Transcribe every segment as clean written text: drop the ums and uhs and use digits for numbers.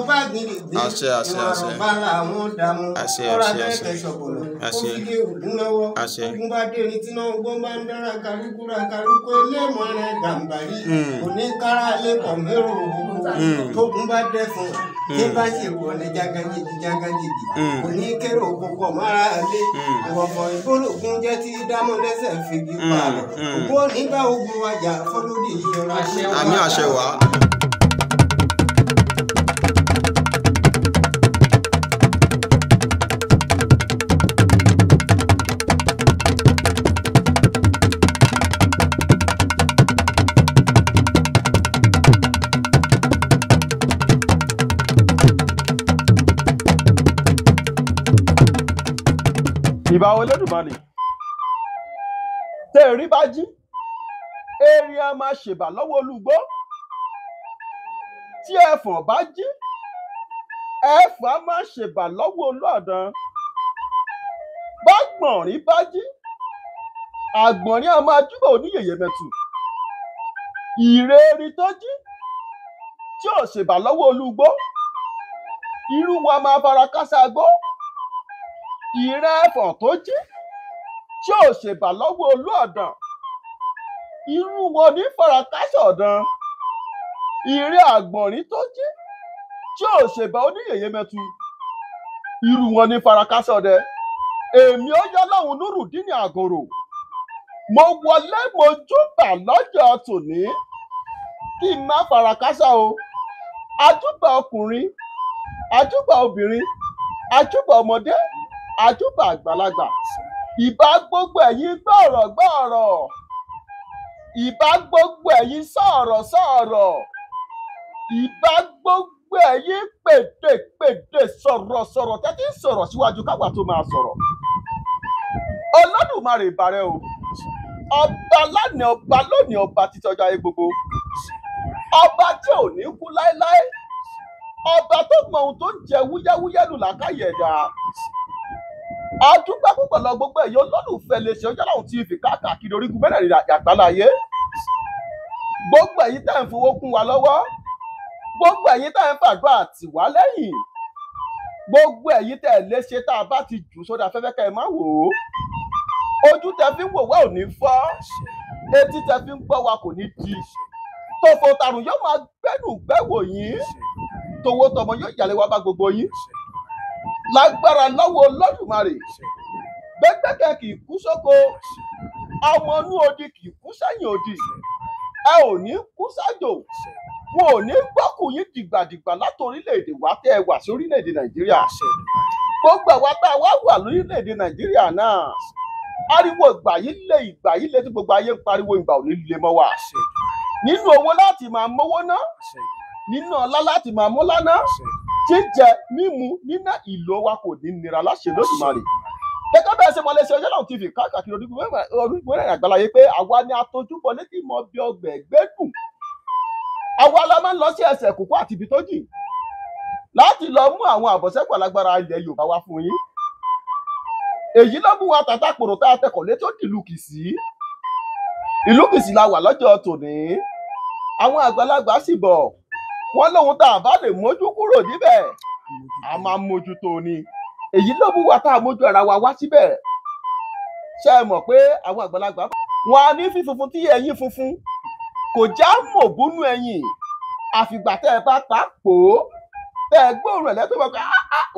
bá gidi gbé ìwọ̀n àrọ̀bá làwọn dààmú ọ̀rọ̀ abẹ́ẹ̀kẹ́ ṣọ̀bọ̀lọ̀ ó fi gé ògùn lọ́wọ́ ogun bá dé ní tí náà gbọ́n bá ń dára kárúkúra kárúkú eléèmọ̀ rẹ̀ gàǹbàrí kò ní kára lẹ́kọ̀ọ́ mẹ́rù òkú tógun bá dẹ́ fún tí bá ṣe wọlé jágajìgì kò ní kéré òkùnkọ̀ mára lé ìwọ̀fọ̀ ìbólògùn jẹ́ tí dámọ́lẹ́sẹ̀ fìgì pààrọ̀ òkú nígbà ogun wájà fọlódì ìjọra àmì àṣẹ wá. ìbà Olódùmarè tẹ èrí bá jí erin a máa ṣèbà lọ́wọ́ olúgbó tí ẹfọ̀n bá jí ẹfọ̀n a máa ṣèbà lọ́wọ́ olúọ̀dàn bá gbọ̀nrín bá jí àgbọ̀nrín a máa júbà oníyèyè mẹ́tù ìrèrí tó jí tí ò ṣèbà lọ́wọ́ olúgbó irú wa máa fara kásá gbó ìrẹ́ ẹ̀fọ̀n tó jí tí ò ṣèbà lọ́wọ́ olúọ̀dàn irú wọn ní farakásọ̀ ọ̀dàn ìrẹ́ àgbọ̀nrín tó jí tí ò ṣèbà oníyèyè mẹ́tu irú wọn ní farakásọ̀ ọdẹ èmi ó yọ lọ́hùn Nurudeen Àgòrò mo wọlé mo júbà lọ́jọ́ tòní kí n má farakásọ̀ o ajúbà ọkùnrin ajúbà obìnrin ajúbà ọmọdé àjúbà àgbàlagbà ìbà gbogbo ẹ̀yin gbọ́ọ̀rọ̀ ìbà gbogbo ẹ̀yin sọ̀rọ̀ ìbà gbogbo ẹ̀yin pèdèpèdè sọ̀rọ̀ tẹ́tí sọ̀rọ̀ síwájú káwa tó máa sọ̀rọ̀ Olódùmarè ìbàrẹ̀ o ọba lánàá ọba lónìí ọba títí ọjọ́ ayé gbogbo ọba tí ò ní kú láéláé ọba tó mọ ohun tó ń jẹ wúyẹ́wúyẹ́ lù làákàyè ẹ̀dá àdúgbò púpọ̀ lọ gbogbo ẹ̀yọ́ olólùfẹ́ lè ṣe ọjọ́ láwọn tí fi káàkiri orígun mẹ́rẹ̀ẹ̀rin àgbáláyé gbogbo ẹ̀yin tẹ́ ń fowó kún wa lọ́wọ́ gbogbo ẹ̀yin tẹ́ ń fàdúrà tì wá lẹ́yìn gbogbo ẹ̀yin tẹ́ lè ṣe tá a bá ti jù sódà afẹ́fẹ́ kẹ́ ẹ má wò ó ojú tẹ́ fi ń wò wá ò ní fọ́ etí tẹ́ fi ń gbọ́ wa kò ní di tòfò tàrùn yóò máa gbẹ́nu gbẹ́wò yín tòwó tọmọ yóò yàlẹ́ wá bá gbogbo yín lágbára lọ́wọ́ Olódùmarè gbẹ́gbẹ́kẹ́ kì í kú sóko ọmọ inú odi kì í kú sẹ́yìn odi ẹ ò ní kú sájò wọn ò ní gbọ́kù yín dìgbàdìgbà láti orílẹ̀-èdè wa tẹ́ ẹ wà sí orílẹ̀-èdè Nàìjíríà gbogbo àwa tá a wá wà lórílẹ̀-èdè Nàìjíríà náà ariwo ìgbà yìí lé tí gbogbo ayé ń pariwo ìgbà ò ní lè mọ́ wa nínú owó láti máa mówó ná nínú ọlá láti máa mọ́lá ná jíjẹ mímu níná ìlò wa kò ní nira láṣẹ Olódùmarè gẹ́gẹ́ bẹ́ẹ̀ ṣe mọlẹ́sẹ̀ ọjọ́ náà TV káàkiri orígun mẹ́rin àgbáláyé pé àwa ni atojúbọ létí mọ bí ọgbẹ̀ gbẹ́dùn àwa la máa ń lọ sí ẹsẹ̀ kókó àti ibi tó jìn láti lọ mú àwọn àbọ̀sẹ́kù alágbára ilẹ̀ Yorùbá wá fún yín èyí ló mú wa tàtà pòrò tá a tẹkọ̀ létí ó di ìlú Kìsì la wà lọ́jọ́ tòní àwọn àgbàlagbà sì bọ̀ wọ́n lóhun tá a bá lè mójú kúrò níbẹ̀ a máa mójútó ni èyí ló mú wa tá a mójú ara wa wá síbẹ̀ ṣé ẹ mọ̀ pé àwọn àgbàlagbà wọn á ní fífunfun tí ẹyin funfun kò já mọ̀ búnú ẹyin àfìgbà tẹ́ ẹ bá ta pò ó tẹ́ ẹ gbóòórùn ẹ̀lẹ́ tó bá pẹ́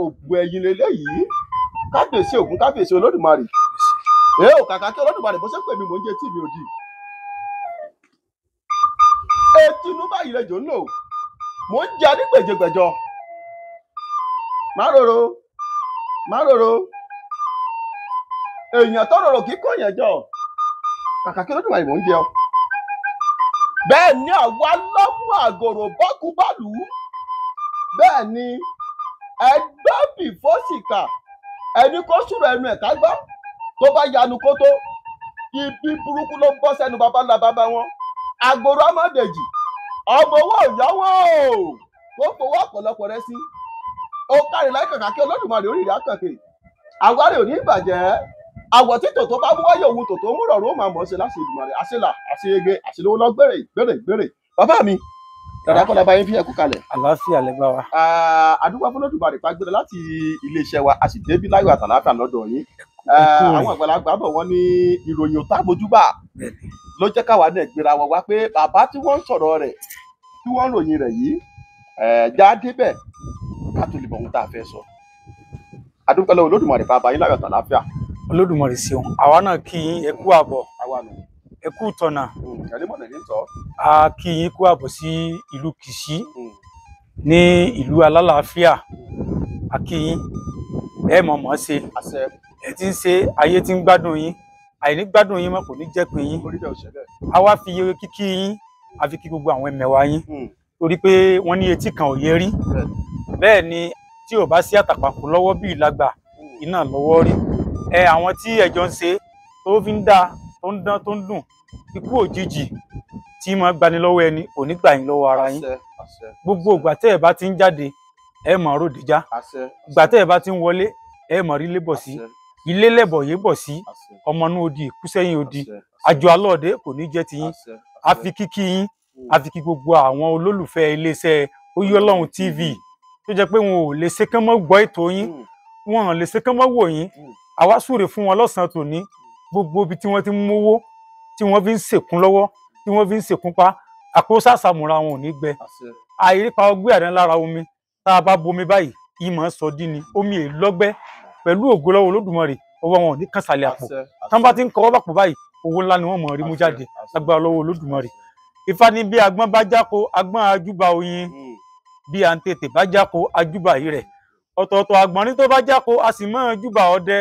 òbú ẹyin lélẹ́yìí kábíyèsí Ògún kábíyèsí Olódùmarè ò kàkà kí Olódùmarè bó ṣe pè mí mò ń jẹ tí mi ò di etí inú báyìí lẹjọ ń lò mò ń jẹ ní gbèjègbèjọ má rorò èèyàn tó rorò kí kò yẹn jọ kàkà kí Olódùmarè mò ń jẹ ọ bẹ́ẹ̀ ni àwa lọ́mú Àgòrò bọ́kúbálù bẹ́ẹ̀ ni ẹgbẹ́ bìfọ́sìkà ẹni kó sùrọ̀ ẹnu ẹ̀ká gbọ́ tó bá yanu kótó ibi burúkú ló ń bọ́ sẹ́nu bàbá ńlá bàbá wọn Àgòrò Ọmọdèjì ọmọ owó ìyáwó tó fowó ọ̀pọ̀lọpọ̀ rẹ sí ó kárí láì kàkà kí Olódùmarè orí ìyá kàkè àwárí ò ní ìbàjẹ́ àwọ̀ tí tòótọ́ bá mú wáyé òun tòótọ́ mú rọrùn ó máa mọ̀ ọ́ ṣe láti Èdùmàrè àṣelà àṣeyege àṣelówó lọ gbèrè bàbá mi dàdá kọ́lá bá yín fi ẹ̀kú kalẹ̀. àlàáfíà lẹ bá wa. àdúgbò Olódùmarè pàgbére láti iléeṣẹ́ wa a sì débi láyọ̀ àtàlàáfíà lọ́dọ̀ yín. àwọn àgbàlagbà bọ̀ wọ́n ní ìròyìn ò tábojúbà ló jẹ́ káwa náà gbéra wọn wá pé bàbá tí wọ́n ń sọ̀rọ̀ rẹ̀ tí wọ́n ń ròyìn rẹ̀ yìí já débẹ̀ ká tó lè mọ̀ ohun tá a fẹ́ sọ. àdúgbò Olódùmarè bá yín láyọ̀ àtàlàáfíà. Olódùmarè ṣeun àwa náà kí yín ẹ kú àbọ̀ ẹ kú tọ̀nà a kí yín kú àbọ̀ sí ìlú Kìṣí ní ìlú alálàáfíà a kí yín ẹ mọ̀mọ́ ṣe ẹ ti ń ṣe ayé tí ń gbádùn yín àìní gbádùn yín mọ́ kò ní jẹ́ pin yín a wá fi iye kíkí yín a fi kí gbogbo àwọn ẹmẹ̀wà yín torí pé wọ́n ní etí kan ò yẹ rí bẹ́ẹ̀ ni tí ò bá sí àtàpàkù lọ́wọ́ bí ìlagbà iná lọ́wọ́ rí àwọn tí ẹjọ́ ń ṣe tó fi ń dá tó ń dán tó ń dùn ikú òjijì tí máa gbani lọ́wọ́ ẹni kò ní gbà yín lọ́wọ́ ara yín gbogbo ìgbà tẹ́ ẹ bá ti ń jáde ẹ mọ̀ ròdìjà ìgbà tẹ́ ẹ bá ti ń wọlé ẹ mọ̀ rí lébọ̀ sí ilé lẹ́bọ̀ yé bọ̀ sí ọmọ inú odi kúsẹ́yìn odi àjọ alọ́ọ̀dẹ kò ní jẹ́ ti yín a fi kíkí yín a fi kí gbogbo àwọn olólùfẹ́ iléeṣẹ́ Oyè Ọlọ́run TV tó jẹ́ pé wọn ò lè ṣe kán mọ́ gbọ́ ètò yín wọn ò lè ṣe kán mọ́ wò yín àwa súre fún wọn lọ́sàn-án tòní gbogbo ibi tí wọ́n ti ń mówó tí wọ́n fi ń ṣèkún lọ́wọ́ tí wọ́n fi ń ṣèkún pa àpò sàṣàmùra wọn ò ní gbẹ àìrípa ọgbẹ́ àdán lára omi tá a bá bomi báyìí ìmọ̀ sọ dí ni omi è lọ́gbẹ́ pẹ̀lú ògo lọ́wọ́ Olódùmarè ọwọ́ wọn ò ní kàn sàlẹ̀ àpò tán bá ti ń kọ́ bàpò báyìí owó ńlá ni wọ́n mọ̀ rí mú jáde lágbára lọ́wọ́ Olódùmarè Ifá ní bí agbọ́n bá jáko agbọ́n ajúbà oyin bí à ń tètè bá jáko ajúbà yìí rẹ̀ ọ̀tọ̀ọ̀tọ̀ àgbọ̀nrín tó bá jáko a sì mọ́ júbà ọdẹ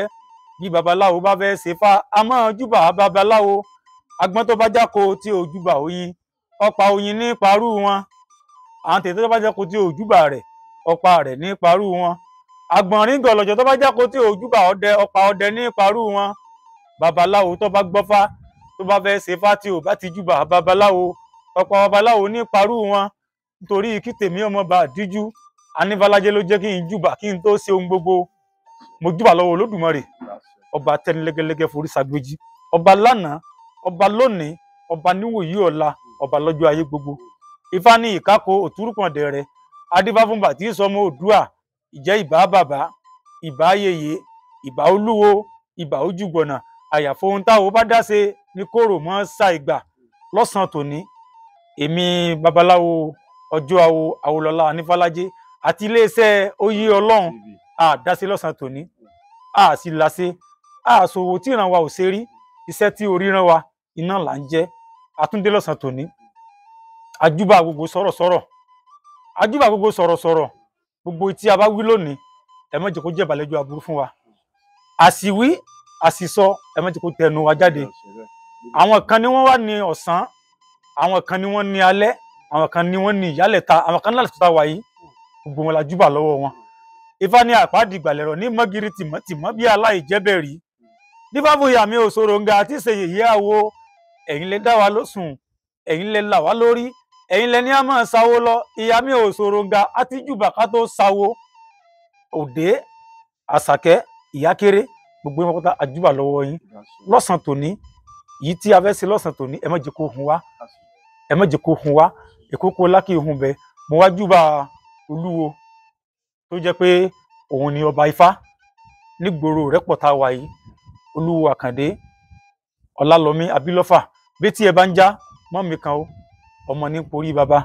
bí babaláwo bá fẹ́ ṣe fá a mọ́ júbà babaláwo agbọ́n tó bá jáko tí ò júbà oyin ọ̀pá oyin ní parú wọn àwọn tètè tó bá jáko tí ò júbà rẹ̀ ọ̀pá rẹ̀ ní parú wọn àgbọ̀nrín gọ̀lọ̀jọ̀ tó bá jáko tí ò júbà ọdẹ ọ̀pá ọdẹ ní parú wọn babaláwo tó bá gbọ́fá tó bá fẹ́ ṣe fá tí ò bá ti júbà babaláwo ọ̀pá babaláwo ní parú wọn nítorí kí tèmi ọmọ bá díjú anífàlájẹ ló jẹ́ kí n júbà kí n tó ṣe ohun gbogbo mo júbà lọ́wọ́ Olódùmarè ọba tẹnilẹ́gẹ́lẹ́gẹ́ forí ṣàgbéjì ọba lánàá ọba lónìí ọba níwòyí ọ̀la ọba lọ́jọ́ ayé gbogbo Ifá ní ìkákò òtúrúpọ̀ndẹ̀ rẹ̀ adífá fún bàtí sọmọ Oòduà ìjẹ́ ìbá bàbá ìbá yèyé ìbá olúwo ìbá ojúgbọ̀nà àyàfo ohun táwo bá dá ṣe ní kóró mọ́ ṣá ìgbà lọ́sàn-án tòní èmi babaláwo ọjọ́ àwo Àwòlọ́lá Anífàlájẹ àti iléeṣẹ́ Oyè Ọlọ́run àdáṣe lọ́sàn-án tòní sì láṣẹ àṣòwò tí ìran wa ò ṣe rí iṣẹ́ tí orí rán wa iná là ń jẹ́ àtúndé lọ́sàn-án tòní àjúbà gbogbo sọ̀rọ̀sọ̀rọ̀ àjúbà gbogbo sọ̀rọ̀sọ̀rọ̀ gbogbo tí a bá wí lónìí ẹ má jẹ́ kó jẹ́ ìbàlẹ́jọ́ aburú fún wa àsìwí àsìsọ ẹ má jẹ́ kó tẹnu wa jáde àwọn kan ni wọ́n wà ní ọ̀sán àwọn kan ni wọ́n ní alẹ́ àwọn kan ni wọ́n ní ìyálẹ̀ta àwọn kan náà lásìkò wà yìí gbogbo wọn la júbà lọ́wọ́ wọn Ifá ní àpáàdì ìgbàlẹ̀rọ̀ ní mọ́gìrì tìmọ́tìmọ́ bí aláìjẹ́bẹ̀rí nífà fòyà mi òṣòro nga àti ṣe yèyé àwo ẹ̀yin lè dá wa lóṣùn ẹ̀yin lè là wá lórí ẹ̀yin lè ní a máa sáwó lọ ìyá mi òṣòro nga àti júbà ká tó sáwó òde àṣàkẹ́ ìyá kéré gbogbo wọn pátá àjúbà lọ́wọ́ yín lọ́sàn-án tòní yìí tí a fẹ́ ṣe lọ́sàn-án tòní ẹ má jẹ́ kó hun wá ẹ má jẹ́ kó hun wá èkókó lákì hun bẹ mo wá júbà Olúwo tó jẹ́ pé òun ni ọba Ifá nígboro Rẹ́pọ̀ tá a wà yìí Olúwo Àkàndé Ọlálọ́mí Abílọ́fà bí tí ẹ bá ń já mọ́ mi kan o ọmọ ní porí baba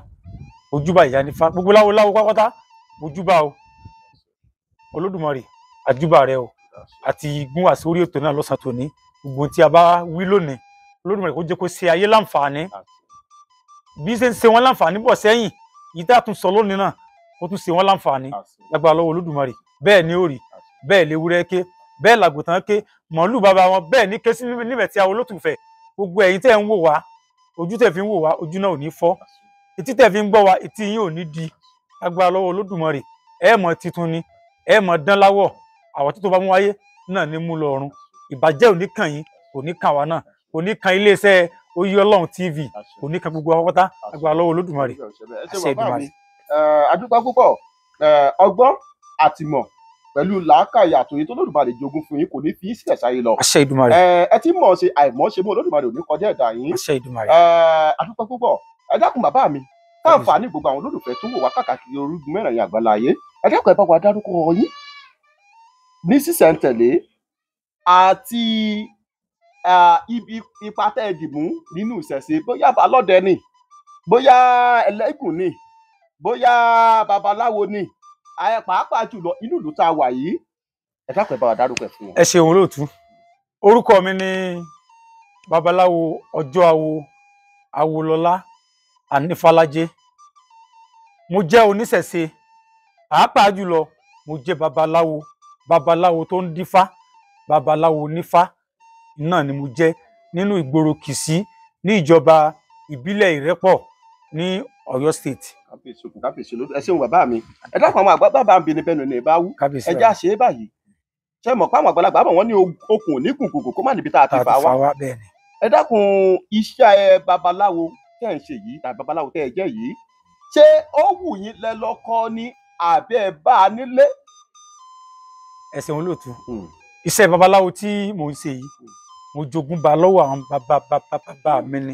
ojúbà ìyá nífà gbogbo láwo láwo pápátá ojúbà o Olódùmarè àjúbà rẹ o àti gún wá sórí ètò náà lọ́sàn-án tòní gbogbo tí a bá wí lónìí Olódùmarè kó jẹ́ kó ṣe ayé láǹfààní bí ṣe ń ṣe wọn láǹfààní bọ̀ sẹ́yìn yìí tá a tún sọ lónìí náà ó tún ṣe wọn láǹfààní lágbára lọ́wọ́ Olódùmarè bẹ́ẹ̀ ni ó rí bẹ́ẹ̀ léwúrẹ́ ké bẹ́ẹ̀ làgùntàn ké màálù bàbá wọn bẹ́ẹ̀ ní ké sí níbẹ̀ tí a olótùfẹ́ gbogbo ẹ̀yin tẹ́ ń wò wá ojú tẹ́ fi ń wò wá ojú náà ò ní fọ́ etí tẹ́ fi ń gbọ́ wá etí yín ò ní di lágbára lọ́wọ́ Olódùmarè ẹ mọ̀ titun ni ẹ mọ̀ dán láwọ̀ àwọ̀ tó bá mú wáyé náà ní mú lọ ọ̀run ìbàjẹ́ ò ní kàn yín kò ní kàn wá náà kò ní kan iléeṣẹ́ Oyè Ọlọ́run TV kò ní kan gbogbo wa pátá lágbára lọ́wọ́ Olódùmarè àṣẹ Èdùmàrè. adúpẹ́ púpọ̀ ọgbọ́n àtìmọ̀ pẹ̀lú làákàyè àtòyè tó Olódùmarè jogún fún yín kò ní fi sílẹ̀ sáyé lọ. àṣẹ Èdùmàrè. ẹ ti mọ̀ ṣe àìmọ̀ ṣe bó Olódùmarè ò ní kọjá ẹ̀dá yín. àṣẹ Èdùmàrè. adúpẹ́ púpọ̀ ẹ dákun bàbá mi káàǹfààní gbogbo àwọn olólùfẹ́ tó wò wá káàkiri orígun mẹ́rẹ̀ẹ̀rin àgbáláyé ẹ dákun ẹ bá wa dárúkọ yín ní sísẹ̀ntẹ̀lé àti ipa tẹ́ ẹ dìbò nínú ìṣẹ̀ṣe bóyá balọ́dẹ ni bóyá ẹlẹ́gùn ni bóyá babaláwo ni pàápàá jùlọ inú ìlú tá a wà yìí ẹ dákun ẹ bá wa dárúkọ ẹ fún wọn. ẹ ṣeun olóòtú orúkọ mi ni babaláwo ọjọ́ awo awolọ́lá anífálájé mo jẹ́ oníṣẹ̀ṣe pàápàá jùlọ mo jẹ́ babaláwo tó ń dífá babaláwo nífá náà ni mo jẹ́ nínú ìgboro Kìsí ní ìjọba ìbílẹ̀ Ìrẹ́pọ̀ ní Ọ̀yọ́ state. kábíyèsí ẹ ṣeun bàbá mi ẹ dákun àwọn àgbà bàbá mi ní bẹnu ní ìbáwú ẹ já ṣe é báyìí ṣe mọ̀ pé àwọn àgbàlagbà bọ̀ wọ́n ní okùn ò ní kùkùkù kó má níbi tá a ti fà wá ẹ dákun iṣẹ́ babaláwo tẹ́ ń ṣe yìí tàbí babaláwo tẹ́ ẹ jẹ́ yìí ṣé ó wù yín lẹ lọ́kọ́ ní àbẹ́ ẹ bá a nílé. ẹ ṣeun olóòtú iṣẹ́ babaláwo tí mò ń ṣe yìí mo jogún bá lọ́wọ́ àwọn bàbá mi ni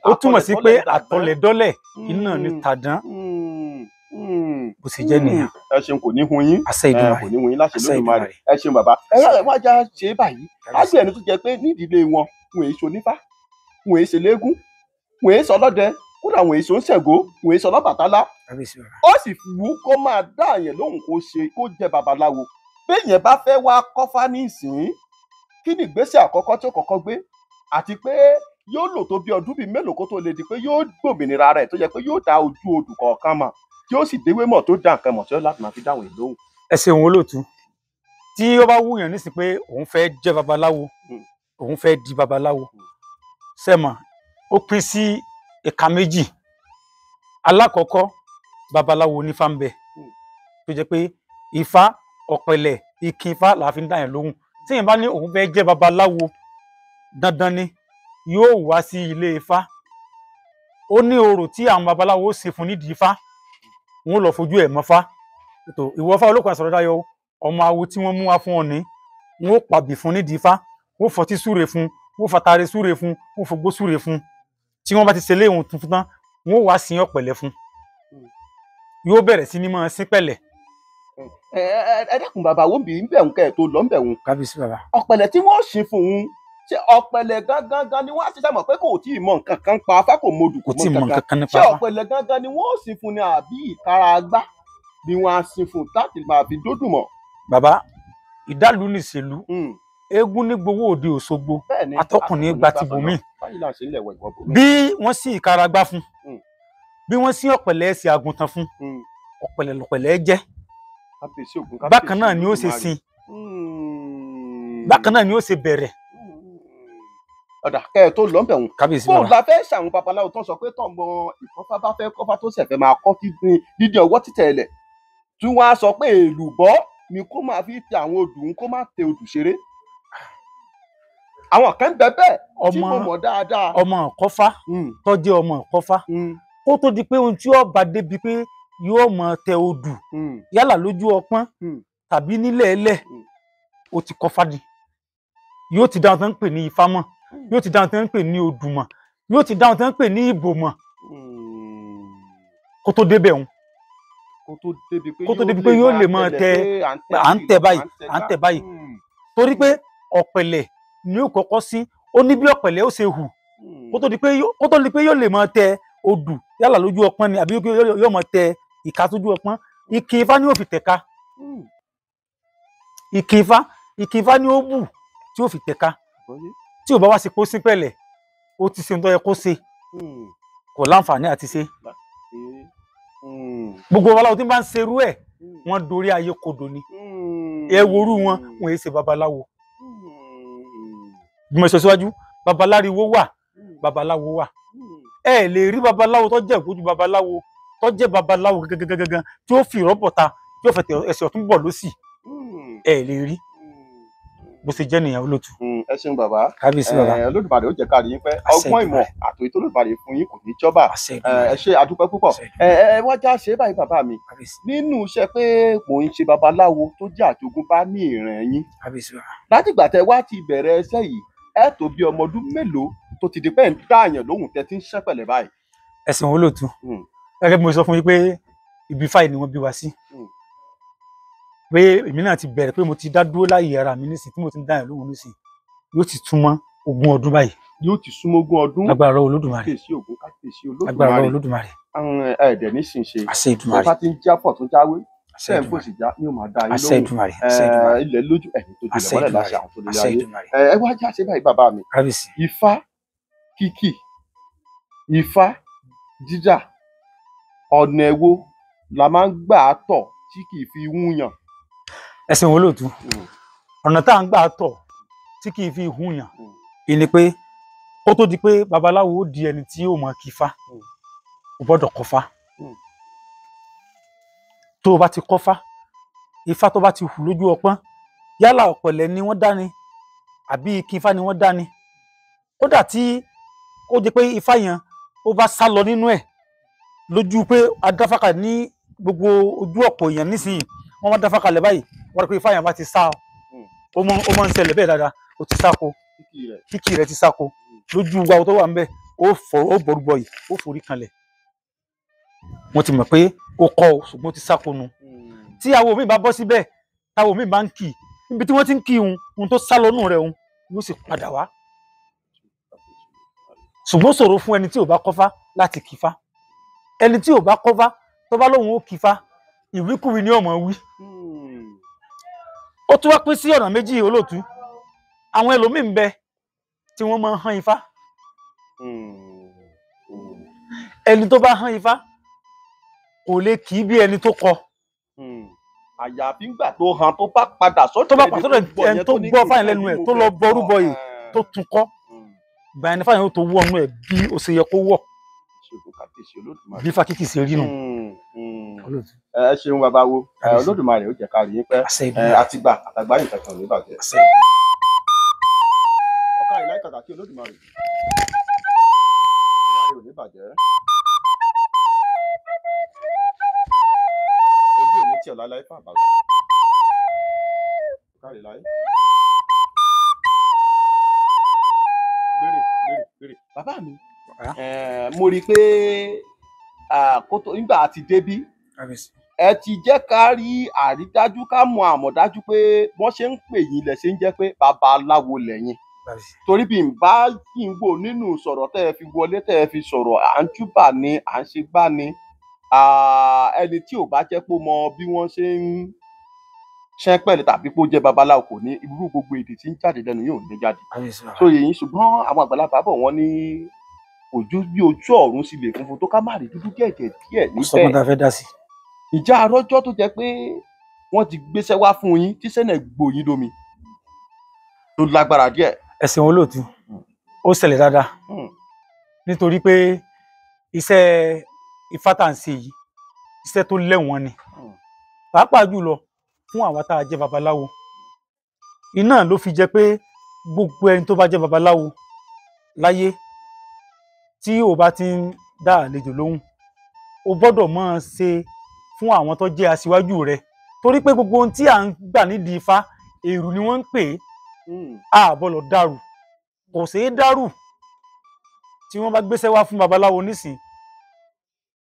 ó túmọ̀ sí pé àtọlẹ̀dọ́lẹ̀ iná ni tàdán bó ṣe jẹ́ nìyẹn. ẹ ṣeun kò ní hun yín àṣẹ Ìdùmarè kò ní hun yín láṣẹ Olódùmarè ẹ ṣeun bàbá ẹ wá já ṣe é báyìí á gbé ẹni tó jẹ pé nídìílé wọn èso onífá wọn èso léegun wọn èso ọlọ́dẹ kódà wọn èso ń Ṣàngó wọn èso Ọlọ́bàtálá ó sì wù kó máa dá àyàn lóhùn kó jẹ babaláwo béèyàn bá fẹ́ wá kọ́fá ní ìsìn kí ni ìgbésẹ̀ àkọ́kọ́ tí ó kọ́kọ́ gbé àti pé yóò lò tó bí ọdún bíi mélòó kó tó lè di pé yóò gbòmìnira rẹ̀ tó yẹ pé yóò dá ojú odù kọ̀ọ̀kan mọ̀ tí ó sì déwé mọ̀ tó dá nǹkan mọ̀ tí ó láti máa fi dáhùn ìlóhùn. ẹ ṣeun olóòtú tí ó bá wúyàn nísìn pé òun fẹ́ jẹ́ babaláwo òun fẹ́ di babaláwo sẹ́mọ̀ ó pín sí ẹ̀ka méjì alákọ̀ọ́kọ́ babaláwo onífá ń bẹ tó jẹ́ pé ifá ọ̀pẹ̀lẹ̀ ìkin ifá là fi ń dáyàn lóhùn tí èèyàn bá ní òun fẹ́ jẹ́ babaláwo dandan ni yóò wá sí ilé ifá ó ní orò tí àwọn babaláwo ó ṣe fún nídìí ifá wọn ò lọ fojú ẹ̀ mọ́fá ètò ìwọ Ifá Olókun Àsọ̀rọ̀dáyọ̀ ọmọ awo tí wọ́n mú wá fún ọ ní wọn ó pàbí fún nídìí ifá wọn ó fọtí súre fún wọn ó fatare súre fún wọn ó fogbó súre fún tí wọ́n bá ti ṣe léhùn tuntun tán wọn ó wá sin ọ̀pẹ̀lẹ̀ fún yóò bẹ̀rẹ̀ sí ní máa sín pẹ̀lẹ́. ẹ dákun bàbá wo bí ń bẹ̀ ń kẹ́ ẹ̀ tó lọ́ ń bẹ̀ ń. kábíyèsí bàbá. ọ̀pẹ̀lẹ̀ tí wọ́n ṣe fún un ṣé ọ̀pẹ̀lẹ̀ gangan ni wọ́n á ṣiṣẹ́ mọ̀ pé kò tí ì mọ nǹkan kan pa afá kò modù kò mọ nǹkan kan nípa ṣé ọ̀pẹ̀lẹ̀ gangan ni wọ́n sì fún ni àbí ìkara agbá ni wọ́n á sin fún láti máa fi dódùn mọ́. bàbá ìdálù nìṣèlú eégún ní gbowó òde Òṣogbo atọ́kùnrin gba ti bòmí bí wọ́n sì ìkara agbá fún bí wọ́n sí ọ̀pẹ̀lẹ̀ ẹsẹ̀ àgùntàn fún ọ̀pẹ̀lẹ̀ lọ̀pẹ̀lẹ̀ jẹ́ bákan náà ni ó ṣe sin bákan náà ni ó ṣe bẹ̀rẹ̀. ọ̀dà kẹ́ ẹ̀ tó lọ́ bẹ̀ wọ́n kábíyèsí bó la fẹ́ ṣàwọn babaláwo tó sọ pé tọ̀mọ ìkọ́fà bá fẹ́ kọ́fà tó ṣẹ̀fẹ̀ máa kọ́ dídí ọwọ́ títẹ̀ ẹ̀lẹ̀ tí wọ́n á sọ pé èlùbọ́ ni kó máa fi tẹ àwọn odù kó má tẹ odù ṣeré àwọn kan bẹ bẹ́ẹ̀ tí mo mọ̀ dáadáa. ọmọ ìkọ́fà tó jẹ́ ọmọ ìkọ́fà kó tó di pé ohun tí ó bá débi pé yóò mọ tẹ odù yálà lójú ọpọ́n tàbí nílẹ̀ ẹlẹ̀ ó ti kọ́fà ni yóò ti dáhùn tó ń pè ní ifá mọ̀ yóò ti dáhùn tó ń pè ní odù mọ̀ yóò ti dáhùn tó ń pè ní ìbò mọ̀ kó tó débẹ̀ òun kó tó débi pé yóò lè mọ tẹ à ń tẹ báyìí torí pé ọ̀pẹ̀lẹ̀ ni yóò kọ́kọ́ sí ó ní bí ọ̀pẹ̀lẹ̀ ó ṣe hù kó tó di pé yóò lè mọ tẹ odù yálà lójú ọpọ́n ni àbí yóò mọ tẹ ìka sójú ọpọ́n ìkin ifá ni ó fi tẹ̀ka ìkin ifá ni ó bù tí ó fi tẹ̀ka tí ò bá wá sí kó sí pẹ̀lẹ́ ó ti ṣe ohun tó yẹ kó ṣe kò láǹfààní àti ṣe gbogbo babaláwo tí ń bá ń ṣerú ẹ̀ wọ́n dorí ayé kodò ni ẹ worú wọn èé ṣe babaláwo bí mo sọ síwájú babaláriwo wà babaláwo wà ẹ lè rí babaláwo tó jẹ́ ìkójú babaláwo tó jẹ́ babaláwo gangan tí ó fi ìrọ́bọ̀ta tí ó fẹ̀tẹ̀ ẹsẹ̀ ọ̀tún bọ̀ lọ́sì ẹ lè rí bó ṣe jẹ́ nìyẹn olóòtú. ẹ ṣeun bàbá kábíyèsí bàbá Olódùmarè ó jẹ́ ká rí yín pẹ́ ọgbọ́n ìmọ̀ àtòyí tó Olódùmarè fún yín kò ní jọba ẹ ṣe àdúpẹ́ púpọ̀ ẹ wá já ṣe báyìí bàbá mi nínú iṣẹ́ pé mò ń ṣe babaláwo tó jẹ́ àjogúnbá ní ìran yín látìgbà tẹ wá ti bẹ̀rẹ̀ iṣẹ́ yìí ẹ tó bí ọmọ ọdún mélòó tó ti di pé ń dá àyàn lóhùn tẹ ti ń ṣẹ́ pẹ̀lẹ́ báyìí. ẹ̀sìn wọn lóòtú gẹ́gẹ́ bí mo sọ fún yín pé ibi fáì ni wọ́n bí wa sí pé èmi náà ti bẹ̀rẹ̀ pé mo ti dá dúró láyé ara mi nísìn tí mo ti ń dáyàn lóhùn nísìn yóò ti túmọ̀ 20 ọdún báyìí. Yóò ti súnmọ́ 20 ọdún. Lágbára Olódùmarè. Kábíyèsí Ògún, kábíyèsí Olódùmarè. Lágbára Olódùmarè. Ẹ̀ẹ́dẹ̀ ní ṣìnṣe. Àṣẹ Ìdùmarè. Bá ti ń jápọ̀ tó jáwé. Ṣé ń fòsì já ní ó máa dá yín lóhùn. Àṣẹ Ìdùmarè. Àṣẹ Ìdùmarè. Ilẹ̀ lójú ẹ̀yìn tó jùlọ mọ́lẹ̀ láṣẹ àwọn tó lè Àṣẹ láyé. Ìdùmarè. Ẹ wá já ṣe báyìí bàbá mi. Kábíyèsí. Ifá kíkì, Ifá jíjà, ọ̀nà èwo la máa ń gbà tọ̀ tí kì í fi húnyàn. Ẹ̀sìn wọn lóòtú ọ̀nà tá à ń gbà tọ̀ tí kì í fi húnyàn ìní pé ó tó di pé babaláwo ó di ẹni tí yóò mọ kífá ó gbọ́dọ̀ kọ́fá tó o bá ti kọ́fá ifá tó bá ti hù lójú ọpọ́n yálà ọ̀pẹ̀lẹ̀ ni wọ́n dá ni àbí kífá ni wọ́n dá ni kódà tí ó jẹ́ pé ifá yẹn ó bá sá lọ nínú ẹ̀ lójú pé adáfákà ní gbogbo ojú ọ̀pọ̀ èèyàn nísìnyí wọ́n bá dáfákà lẹ̀ báyìí wọ́n rí pé ifá yẹn bá ti sá ó mọ̀ ń ṣẹlẹ̀ bẹ́ẹ̀ dáadáa ó ti sáko kíkì rẹ̀ ti sáko lójú wa tó wà ń bẹ ó bọ̀rúbọ̀ yìí ó forí kanlẹ̀ wọ́n ti mọ̀ pé ó kọ́ ọ ṣùgbọ́n ó ti sáko nu tí àwọn míì bá bọ́ síbẹ̀ táwọn míì bá ń kì níbi tí wọ́n ti ń kì ohun tó sá lọ́nù rẹ̀ ohun yóò sì padà wá ṣùgbọ́n ṣòro fún ẹni tí ò bá kọ́fá láti kìfá ẹni tí ò bá kọ́fá tó bá lóun ó kìfá ìwíkúwí ni ó máa wí ó tún wá pín sí ọ̀nà méjì olóòtú àwọn ẹlòmíì ń bẹ tí wọ́n máa ń hán ifá ẹni tó bá hán ifá kò lè kì í bí ẹni tó kọ àyàfi ńgbà tó hàn tó bá padà sọ́dọ̀ ẹni tó gbọ́ fáyín lẹ́nu ẹ̀ tó lọ bọrúbọ yìí tó tún kọ́ gbà ẹni fáyín ó tó wọnú ẹ̀ bí ó ṣe yẹ kó wọ̀ bí fákìkì ṣe rí nù. Ẹ ṣeun bàbá wo Olódùmarè ó jẹ́ ká rí yín pẹ́ àtìgbà àtàgbà yìí kankan ní ìbàjẹ́. ọ̀ká ìlà ìkàkà kí Olódùmarè ò ní bàjẹ́. ojú ò ní tí ọ̀la láì fún àbàgbà. ọ̀ká ìlà yìí. gbèrè bàbá mi mo rí i pé nígbà tí débí ẹ ti jẹ́ ká rí àrídájú ká mọ àmọ̀dájú pé wọ́n ṣe ń pè yín lẹ̀ ṣe ń jẹ́ pé babaláwo lẹ́yìn torí bí n bá kí n gbọ́ nínú sọ̀rọ̀ tẹ́ ẹ fi wọlé tẹ́ ẹ fi sọ̀rọ̀ à ń túbà ni à ń ṣe gbá ni ẹni tí ò bá jẹ́ pé ó mọ bí wọ́n ṣe ń ṣẹ́pẹ̀lẹ̀ tàbí pé ó jẹ́ babaláwo kò ní irú gbogbo èdè tí ń jáde lẹ́nu yóò ní jáde so yìí ṣùgbọ́n àwọn àgbàlagbà bọ̀ wọ́n ní ojú bí ojú ọ̀run sì lè funfun tó ká má rí dúdú díẹ̀ níbẹ̀. sọ́kùn tá a fẹ́ dá sí. ìjà àrọ́jọ́ tó jẹ́ pé wọ́n ti gbéṣẹ́ wá fún yín tí sẹ́nẹ̀ gbòyìn domi tó lágbára díẹ̀. ẹ̀sìn olóòtú ó ṣẹlẹ̀ dáadáa nítorí pé iṣẹ́ ifá tá à ń ṣe yìí iṣẹ́ tó lẹ́wọ̀n ni pàápàá jùlọ fún àwa tá a jẹ́ babaláwo iná ló fi jẹ́ pé gbogbo ẹni tó bá jẹ́ babaláwo láyé tí o bá ti ń dá àlejò lóhùn o gbọ́dọ̀ máa ṣe fún àwọn tó jẹ́ aṣíwájú rẹ torí pé gbogbo ohun tí à ń gbà nídìí ifá èrù ni wọ́n ń pè é àbọ̀lọ̀ dàrú kò ṣeé dàrú tí wọ́n bá gbéṣẹ́ wá fún babaláwo nísìn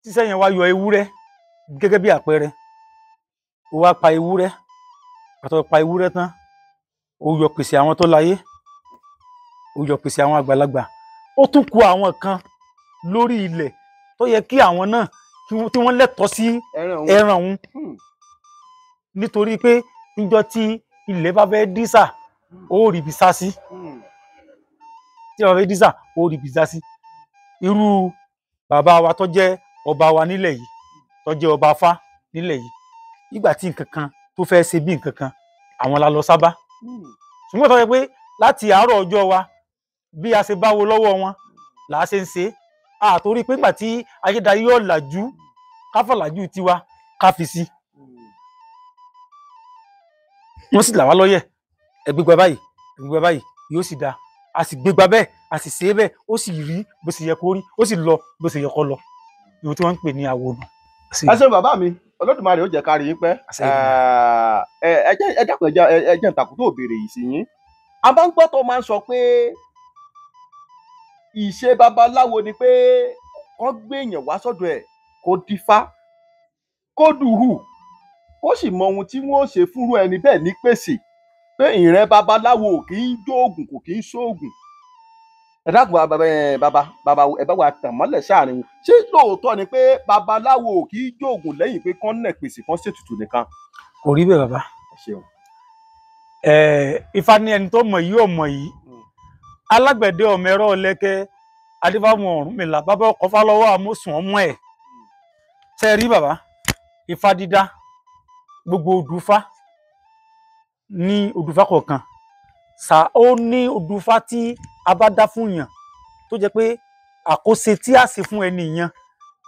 tíṣẹ́ yẹn wá yọ ewúrẹ́ gẹ́gẹ́ bí àpẹẹrẹ o wá pa ewúrẹ́ àtọ́ pa ewúrẹ́ tán o yọ pèsè àwọn tó láyé o yọ pèsè àwọn àgbàlagbà ó tún kù àwọn kan lórí ilẹ̀ tó yẹ kí àwọn náà tí wọ́n lẹ́tọ̀ọ́ sí ẹran òun nítorí pé níjọ́ tí ilẹ̀ bá fẹ́ dísà ó rí ibi sá sí tí wọ́n fẹ́ dísà ó rí ibi sá sí irú bàbá wa tó jẹ́ ọba wa nílẹ̀ yìí tó jẹ́ ọba Afá nílẹ̀ yìí nígbà tí nǹkan kan tó fẹ́ ṣe bí nǹkan kan àwọn la lọ sábà ṣùgbọ́n tó yẹ pé láti àárọ̀ ọjọ́ wa bí a ṣe báwo lọ́wọ́ wọn là á ṣe ń ṣe àtorí pé nígbà tí ayédáyé yóò làjú káfọ̀làjú tiwa ká fi sí wọ́n sì là wá lọ́yẹ̀ ẹgbẹ́gbẹ́ báyìí yóò sì dáa a sì gbégbá bẹ́ẹ̀ a sì ṣe é bẹ́ẹ̀ ó sì rí bó ṣe yẹ kó rí ó sì lọ bó ṣe yẹ kó lọ ìwé tí wọ́n ń pè ní àwòrán. ẹ ṣeun bàbá mi Olódùmarè ó jẹ́ ká rí yín pẹ́ ẹ dákun ẹ jẹ́ ntàkùn tó béèrè yìí sí yín a máa ń gbọ́ tó máa ń sọ pé ìṣe babaláwo ni pé kó gbé èèyàn wá sọ́dọ̀ ẹ̀ kó dífá kó dùhù kó sì mọ ohun tí wọ́n ó ṣe fúnrú ẹni bẹ́ẹ̀ ní pèsè pé ìrẹ́ babaláwo kì í jóògùn kò kì í ṣoògùn. Ẹ dákun bàbá ẹ bá wa tàn mọ́lẹ̀ sáàrin ṣé lóòótọ́ ni pé babaláwo kì í jóògùn lẹ́yìn pé kán nẹ̀ pèsè kán ṣètùtù nìkan. kò rí bẹ́ẹ̀ bàbá. Ẹ ṣeun. Ifá ní ẹni tó mọ̀ yìí ò mọ̀ yìí alágbẹ̀dẹ ọmọ ẹ̀rọ ọlẹ́kẹ́ adébámu Ọ̀rúnmìlà bàbá ọkọ̀ fálọ́wọ́ amósùn ọmọ ẹ̀ ṣe rí bàbá. Ifá dídá gbogbo odùfá ní odùfá kọ̀ọ̀kan ó ní odùfá tí a bá dá fún yàn tó jẹ́ pé àkóse tí a ṣe fún ẹni yẹn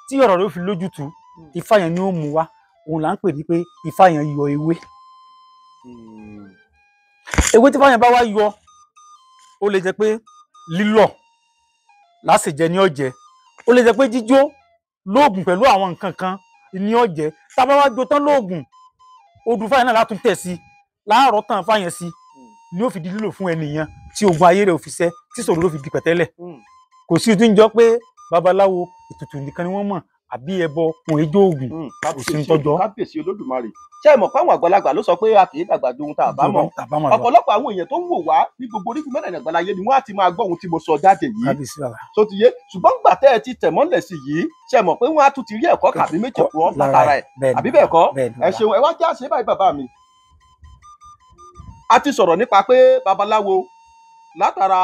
tí ọ̀rọ̀ rẹ̀ ó fi lójútùú Ifá yẹn ni ó mú wá òun là ń pè ní pé Ifá yẹn yọ ewé. Ewé tí Ifá yẹn bá wá yọ ó lè jẹ́ pé lílọ̀ lásìjẹ ní ọ̀jẹ̀ ó lè jẹ́ pé jíjó lóògùn pẹ̀lú àwọn nǹkan kan ní ọ̀jẹ̀ tá a bá wá jó tán lóògùn odùfá yẹn náà látún tẹ̀ sí láàárọ̀ tán Ifá yẹn sí ni ó fi di lílò fún ẹnìyàn tí ogun ayé rẹ̀ ò fi ṣẹ́ tí ìṣòro ló fi di pẹ̀tẹ́lẹ̀. Kò sí tí ń jọ pé babaláwo ètùtù nìkan ni wọ́n mọ̀ àbí ẹbọ òun ejó oògùn kò sí ń tọ́jọ́. Kábíyèsí Olódùmarè ṣé ẹ mọ̀ pé àwọn àgbàlagbà ló sọ pé a kì í dàgbà ju ohun tá a bá mọ̀. Ọ̀pọ̀lọpọ̀ àwọn èèyàn tó ń wò wá ní gbogbo orígun mẹ́rẹ̀ẹ̀rin àgbáláyé ni wọ́n á ti máa gbọ́ ohun tí mo sọ jáde yìí. Tó ti yé ṣùgbọ́n gbà tẹ́ ẹ ti tẹ̀ mọ́lẹ̀ sí yìí ṣé ẹ mọ̀ pé wọ́n á tún ti rí ẹ̀kọ́ kàbí méjì kúrọ́ látara ẹ̀ àbí bẹ́ẹ̀ kọ́. Ẹ ṣeun ẹ wá já ṣe báyìí bàbá mi. A ti sọ̀rọ̀ nípa pé babaláwo látara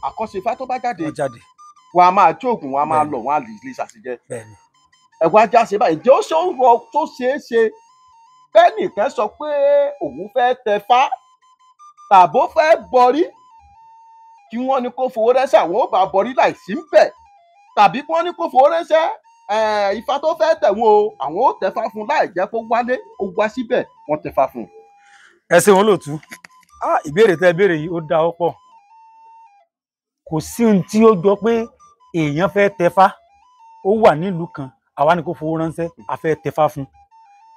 àkọ́ṣefá tó bá jáde wọn a máa jóògùn wọn a máa lọ wọn a lè ṣàṣìjẹ. Ẹ wá já ṣe báyìí jẹ́ ó ṣe ń rọ tó ṣeé ṣe bẹ́nìkan sọ pé òun fẹ́ tẹfá tàbó fẹ́ bọrí kí wọ́n ní kó fowó rẹ́sẹ̀ àwọn ò bá bọrí láìsí ń bẹ̀ tàbí kí wọ́n ní kó fowó rẹ́sẹ̀ Ifá tó fẹ́ tẹ̀wọ̀n o àwọn ò tẹfá fún láì jẹ́ kó wálé ó wá síbẹ̀ wọ́n tẹfá fún. Ẹ ṣeun olóòtú ìbéèrè tẹ́ béèrè yìí ó dá ọ pọ̀ kò sí ohun tí ó jọ pé èèyàn fẹ́ tẹfá ó wà nílùú kan àwa ni kó fowó ránṣẹ́ a fẹ́ tẹfá fún.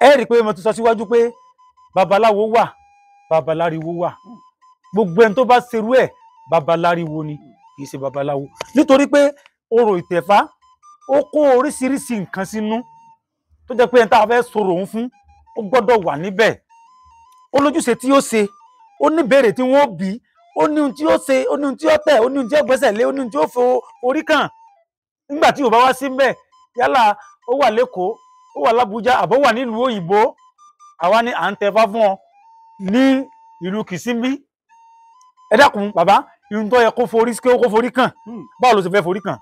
Ẹ rí i pé mo ti sọ síwájú pé babaláwo wà babaláriwo wà gbogbo ẹni tó bá ṣerú ẹ̀ babaláriwo ni kì í ṣe babaláwo nítorí pé orò ìtẹ̀fá ó kó oríṣiríṣi nǹkan sínú tó jẹ́ pé ẹni tá a fẹ́ sọ̀rọ̀ òun fún ó gbọ́dọ̀ wà níbẹ̀ ó lójúṣe tí ó ṣe ó ní ìbéèrè tí wọ́n bí ó ní ohun tí ó ṣe ó ní ohun tí ó tẹ̀ ó ní ohun tí ó gbẹ́sẹ̀ lé ó ní ohun tí ó forí kàn nígbà tí ò bá wá sí mbẹ̀ yálà ó wà lẹ́kọ̀ọ́ ó wà l'Ábújá àbọ̀ wà nílùú òyìnbó àwa ni à ń tẹfá fún ọ ní ìlú Kìsìmbí. Ẹ dákun bàbá irun tó yẹ kó forí kàn báwo ló ṣe fẹ́ forí kàn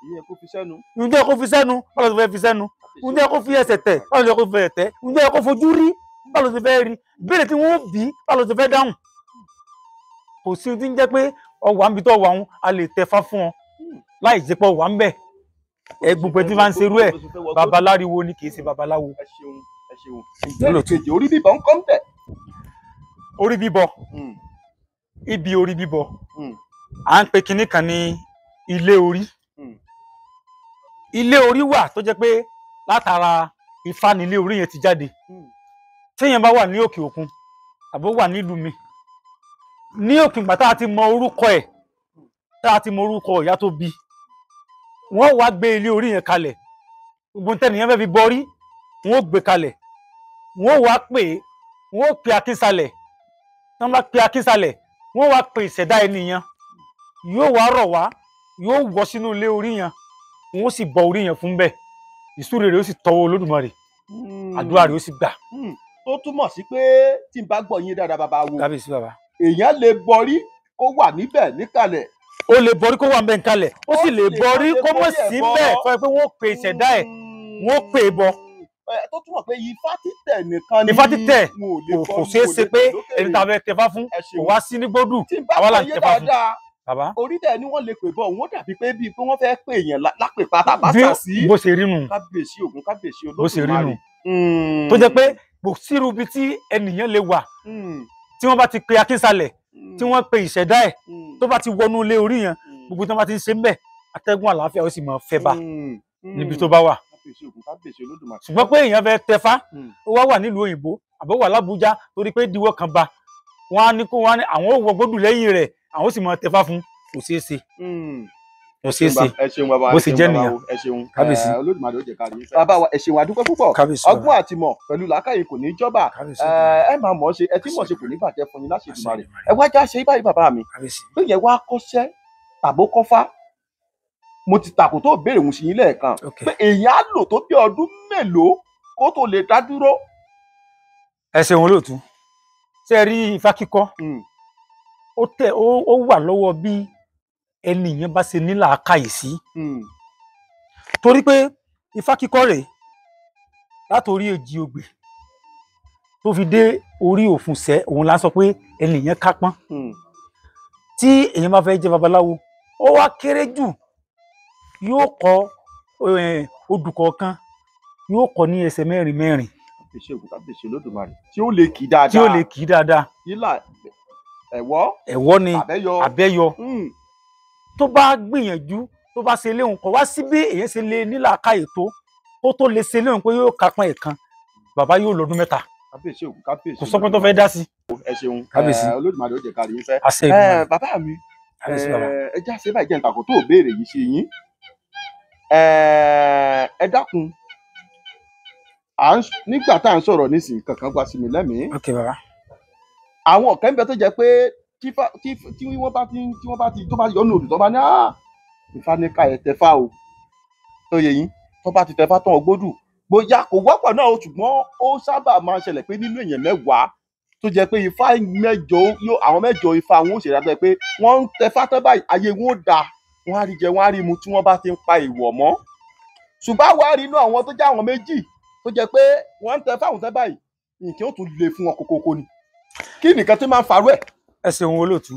irun tó yẹ kó fi sẹ́nu báwo ló ṣe fẹ́ fi sẹ́nu irun tó yẹ kó fi ẹsẹ̀ tẹ̀ báwo ló ṣe kó fi ẹsẹ̀ tẹ̀ irun tó yẹ kó fojú rí báwo ló ṣe fẹ́ rí ìbéèrè tí wọ́n bí báwo ló ṣe fẹ́ dáhùn. Kò sí ohun tí ń jẹ́ pé ọwà ń bi tó wà ń a lè tẹfá fún ọ láì jẹ́ pé ọwà ń bẹ̀ gbogbo tí máa ń ṣerú ẹ̀ babaláriwo ni kì í ṣe babaláwo. Ẹ ṣeun ẹ ṣeun. Ìbéèrè kejì orí bíbọ ń kọ́ ń bẹ̀. Orí bíbọ ibi orí bíbọ à ń pe kinní kan ní ilé orí. Ilé orí wà tó jẹ́ pé látara Ifá ni ilé orí yẹn ti jáde téèyàn bá wà ní òkè òkun àbó wà nílùú mi ní òkè ìgbà tá a ti mọ orúkọ ẹ̀ tá a ti mọ orúkọ ìyá tó bí wọ́n wá gbé ilé orí yẹn kalẹ̀ gbogbo tẹ́nìyàn fẹ́ fi bọrí wọ́n gbé kalẹ̀ wọ́n wá wọ́n pe akínsalẹ̀ wọ́n bá pe akínsalẹ̀ wọ́n wá pe ìṣẹ̀dá ènìyàn yóò wá rọ̀ wá yóò wọ sínú ilé orí yẹn wọ́n sì bọ orí yẹn fún bẹ́ẹ̀ ìsúre rẹ̀ ó sì tọwọ́ Olódùmarè àdúrà rẹ̀ ó sì gbà. Tó túmọ̀ sí pé tí n bá gbọ́ yín dáadáa bàbá wo kábíyèsí bàbá èèyàn lè bọrí kó wà níbẹ̀ níkàlẹ̀. Ó lè bọrí kó wà níbẹ̀ níkàlẹ̀ ó sì lè bọrí kó mọ̀ sí bẹ́ẹ̀ fọ pé wọ́n pe ìṣẹ̀dá ẹ̀ wọ́n pè é bọ. Tó túmọ̀ pé Ifá títẹ̀ nìkan ni Ifá títẹ̀ kò ṣeé ṣe pé ẹni tá a fẹ́ tẹfá fún kò wá sí ní gbódù àwa là ń tẹfá fún. Bàbá orí dẹ̀ ni wọ́n lè pè bọ̀ wọ́n dàbí pé bíi pé wọ́n fẹ́ pè èèyàn lápè pátá bá sà sí. Bó ṣe rí nù. Kábíyèsí Ògún kábíyèsí Olódùmarè. Bó ṣe rí nù. Tó jẹ́ pé kò sírú ibi tí ènìyàn lè wà tí wọ́n bá ti pe akínsalẹ̀ tí wọ́n pe ìṣẹ̀dá ẹ̀ tó bá ti wọnú ilé orí yẹn gbogbo tí wọ́n bá ti ń ṣe ń bẹ̀ atẹ́gùn àlàáfíà ó sì máa fẹ́ bá níbi tó bá wà. Ṣùgbọ́n pé èèyàn fẹ́ tẹfá ó wá wà nílùú òyìnbó àbọ̀ wà l'Ábújá torí pé ìdíwọ́ kan bá wọn á ní kó wọn á ní àwọn ò wọ gbódù lẹ́yìn rẹ̀ àwọn ó sì máa tẹfá fún kò ṣeé ṣe kò ṣeé ṣe ẹ ṣeun bàbá bó ṣe jẹ́ nìyẹn. ẹ ṣeun Kábíyèsí. Olódùmarè ó jẹ́ ká rí yín. bàbá wa ẹ ṣeun àdúpẹ́ púpọ̀ Kábíyèsí. ọgbọ́n àtìmọ̀ pẹ̀lú làákàyè kò ní jọba Kábíyèsí. ẹ máa mọ̀ ọ́ ṣe ẹ tí mọ̀ ṣe kò ní bàjẹ́ fún yín láṣẹ Èdùmàrè ẹ wá já ṣe báyìí bàbá mi Kábíyèsí. pé yẹn wá kọ́ṣẹ́ tàbó kọ́fá mo ti tàkò tó béèrè òun sí yín lẹ́ẹ̀kan Okay. pé èèyàn á lò tó bí ọdún mélòó kó tó lè dá dúró. ẹ ṣeun olóòtú ṣe rí ifá kíkọ́ ó wà lọ́wọ́ bí ẹnìyàn bá ṣe ní làákàyè sí torí pé ifá kíkọ́ rèé látòrí èjì ogbè tó fi dé orí òfúnṣẹ́ òun la sọ pé ẹnìyàn kápọ́n tí èèyàn bá fẹ́ jẹ́ babaláwo ó wá kéré jù yóò kọ́ odù kọ̀ọ̀kan yóò kọ́ ní ẹsẹ̀ mẹ́rin mẹ́rin kábíyèsí Olódùmarè tí ó lè kì dáadáa tí ó lè kì dáadáa yílà ẹ̀wọ́ ni àbẹ́yọ tó bá gbìyànjú tó bá ṣe léhùn kọ wá sí bí èyàn ṣe lè nílàákàyè tó lè ṣe léhùn pé yóò kápọn ẹ̀kan bàbá yóò lọ́dún mẹ́ta kò sọ́pọ́n tó fẹ́ dá sí. ẹ ṣeun kábíyèsí Olódùmarè ó jẹ́ ká rí yín fẹ́. àṣẹ Èdùmàrè. bàbá mi kábíyèsí bàbá. ẹ já ṣe báyìí jẹ́ nǹkan tó béèrè yìí ṣe yín ẹ dákun nígbà tá à ń sọ̀rọ̀ nísìnyí kankan gba sí mi lẹ́mìí. ok bàbá. àwọn ọ̀kẹ́ ń bẹ tó jẹ́ pé tí wọ́n bá ti tó bá yọnu òdù tó bá ní Ifá ní ká ẹ tẹfá o tó yẹ yín tó bá ti tẹfá tán ọgbódù bóyá kò wọ́pọ̀ náà o ṣùgbọ́n ó sábà máa ń ṣẹlẹ̀ pé nínú èèyàn mẹ́wàá tó jẹ́ pé Ifá mẹ́jọ àwọn mẹ́jọ Ifá wọn ò ṣe dáadáa pé wọ́n ń tẹfá tán báyìí ayé wọn ò dáa wọ́n á rí jẹ wọ́n á rí mu tí wọ́n bá ti ń pa èèwọ̀ mọ́ ṣùgbọ́n àwa rí inú àwọn tó jẹ́ àwọn méjì tó jẹ́ pé wọ́n ń tẹ fáwọn tẹ́ báyìí nǹkan ó tún le fún wọn kókókó ni kí nìkan tí máa ń farú ẹ̀. ẹ ṣeun olóòtú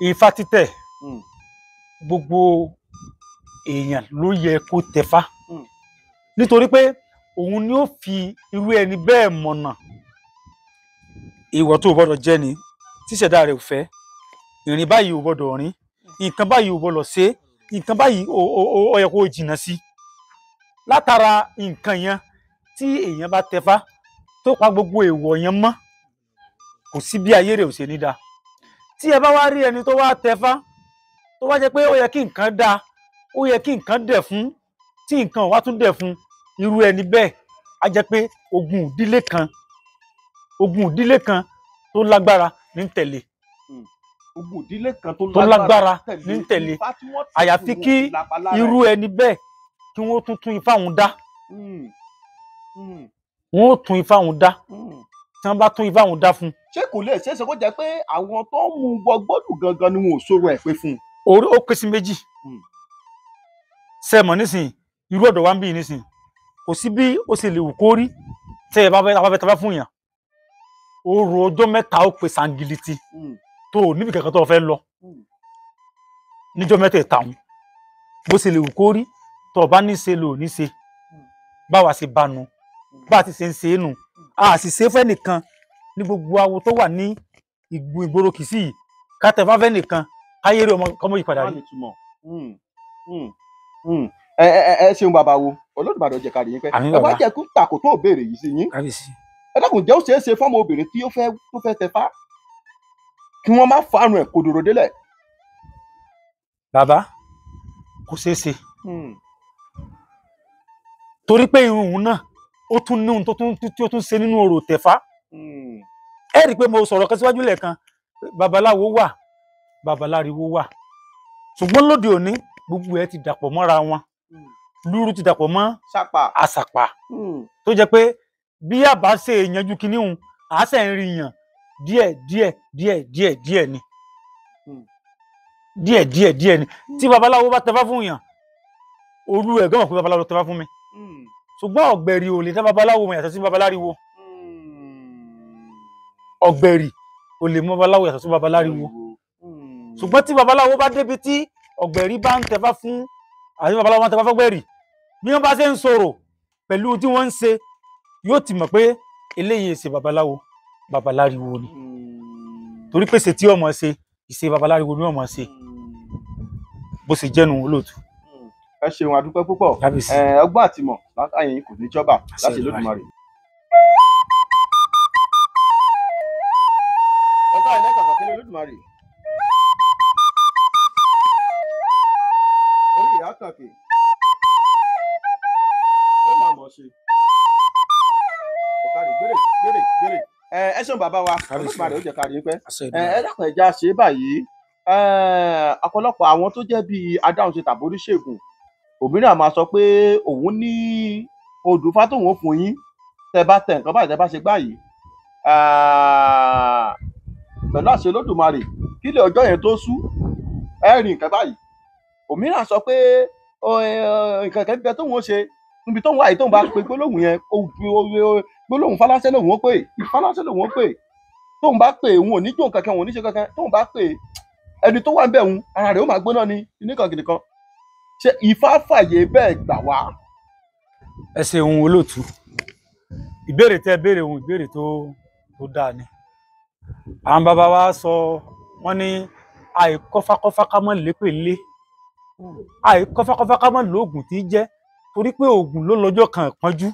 Ifá títẹ̀ gbogbo èèyàn ló yẹ kó tẹfá nítorí pé òun ni ó fi irú ẹni bẹ́ẹ̀ mọ̀nà ìwọ tó o gbọ́dọ̀ jẹ́ ni tíṣẹ̀dá rẹ̀ ò fẹ́ ìrìn báyìí ò gbọ́dọ̀ rìn nǹkan báyìí ò gbọ́dọ̀ ṣe nǹkan báyìí ó yẹ kó o jìnnà sí látara nǹkan yẹn tí èèyàn bá tẹfá tó pa gbogbo èèwọ̀ yẹn mọ́ kò sí bí ayé rẹ̀ ò ṣe ní dáa tí ẹ bá wá rí ẹni tó wá tẹfá tó wá jẹ́ pé ó yẹ kí nǹkan dáa ó yẹ kí nǹkan dẹ̀ fún tí nǹkan wá tún dẹ̀ fún irú ẹni bẹ́ẹ̀ á jẹ́ pé ogun ìdílé kan tó lágbára ní tẹ̀lé ogun ìdílé kan tó lágbára ní tẹ̀lé àyàfi kí irú ẹni bẹ́ẹ̀ kí wọ́n tún Ifá òun dá wọ́n ó tún Ifá òun dá tí wọ́n bá tún Ifá òun dá fún. ṣé kò lè ṣeéṣe kó jẹ́ pé àwọn tó ń mú gbọgbọdù gangan ni wọn ò sọ̀rọ̀ ẹ̀ pé fún un. ó pín sí méjì sẹmọ nísìnyí irú ọ̀dọ̀ wa ń bí nísìnyí kò sí bí ó ṣe lè wù kó rí tẹ ẹ bá fẹ́ tẹfá fún yàn ó ro ọjọ́ mẹ́ta ó pe sangiliti tó o níbi kankan tó o fẹ́ lọ níjọ́ mẹ́tẹ̀ẹ̀ta òun bó ṣe lè wù kó rí tó o bá ní ṣe lò ní ṣe báwa ṣe bá nu bá a ti ṣe ń ṣe é nù a sì ṣe fẹ́ nìkan ní gbogbo awo tó wà ní ìgboro kìsì yìí ká tẹfá fẹ́ nìkan káyé rí ọmọ ìpadà rí. ẹ ṣeun bàbá wo Olódùmarè jẹ́ ká rí yín pẹ́ ẹ wá jẹ́ kó tàkò tó béèrè yìí sí yín ẹ dákun jẹ́ ó ṣeé ṣe fọ́mọ obìnrin tí ó fẹ́ tẹfá kí wọ́n má fàánù ẹ̀ kòdòrò délẹ̀. bàbá kò ṣeé ṣe torí pé irun òun náà ó tún ní ohun tí ó tún ṣe nínú orò tẹ̀fá ẹ rí i pé mo sọ̀rọ̀ kan síwájú lẹ́ẹ̀kan babaláwo wà babaláriwo wà ṣùgbọ́n lóde òní gbogbo ẹ ti dàpọ̀ mọ́ra wọn lúrú ti dàpọ̀ mọ́ àṣàpà tó jẹ́ pé bí àbá ṣe yanjú kinní òun àásẹ̀ ń rí yàn díẹ̀ ni tí babaláwo bá tẹfá fún yàn olú ẹ̀ gọ́mọ̀ pé babaláwo tẹfá fún mi ṣùgbọ́n ọ̀gbẹ̀rì ò lè dá babaláwo mọ̀ yàtọ̀ sí babaláriwo ọ̀gbẹ̀rì ò lè mọ̀ babaláwo yàtọ̀ sí babaláriwo ṣùgbọ́n tí babaláwo bá débi tí ọ̀gbẹ̀rì bá ń tẹfá fún àti babaláwo bá ń tẹfá fọ́gbẹ̀rì bí wọ́n bá ṣe ń sọ̀rọ̀ pẹ̀lú tí wọ́n ń ṣe yóò ti mọ̀ pé eléyìí ṣe babaláwo babaláriwo ni torí pé ṣe tí ọmọ ṣe ìṣe babaláriwo ni ọmọ ṣe bó ṣe jẹ́nu olóòtú. ẹ ṣeun adúpẹ́ púpọ̀ ọgbọ́n àtìmọ̀ látàyè kò ní jọba láti Olódùmarè. ọgbọ́n àìlẹ́kọ̀ọ́ kí ni Olódùmarè. àkànkè ó máa mọ̀ ṣe ọ̀kadì gbèrè ẹ ṣeun bàbá wa olùpàá rẹ̀ ó jẹ́ kárí pẹ́ ẹ dákun ẹja ṣe báyìí ọ̀pọ̀lọpọ̀ àwọn tó jẹ́ bíi adáhunṣe tàbí oníṣègùn òmíràn máa sọ pé òun ní odùfá tóun ó fún yín tẹ́ bá tẹ nǹkan báyìí tẹ́ bá ṣe gbáyìí pẹ̀lú àṣẹ Olódùmarè kí lè ọjọ́ yẹn tó sú ẹ rí nǹkan báyìí òmíràn sọ pé nǹkan kan bẹ tóun ó ṣe níbi tóun wà yìí tóun bá pe gbólóhùn yẹn gbólóhùn fáláṣẹ́ lòun ó pè ìfáláṣẹ́ lòun ó pè tóun bá pè òun ò ní jó nǹkan kan òun ò ní ṣe kankan tóun bá pè ẹni tó wà ń bẹ̀ òun ara rẹ̀ ó máa gbóná ni nìkan gidi kan ṣe Ifá fàyè bẹ́ẹ̀ gbà wá. ẹ ṣeun olóòtú ìbéèrè tẹ́ béèrè ohun ìbéèrè tó dáa ni àwọn bàbá wa sọ wọ́n ní àìkọ́fákọ́fá ká mọ́ lépè lé àìkọ́fákọ́fá ká mọ́ lóògùn tí jẹ́ torí pé oògùn ló lọ́jọ́ kan ìpọ́njú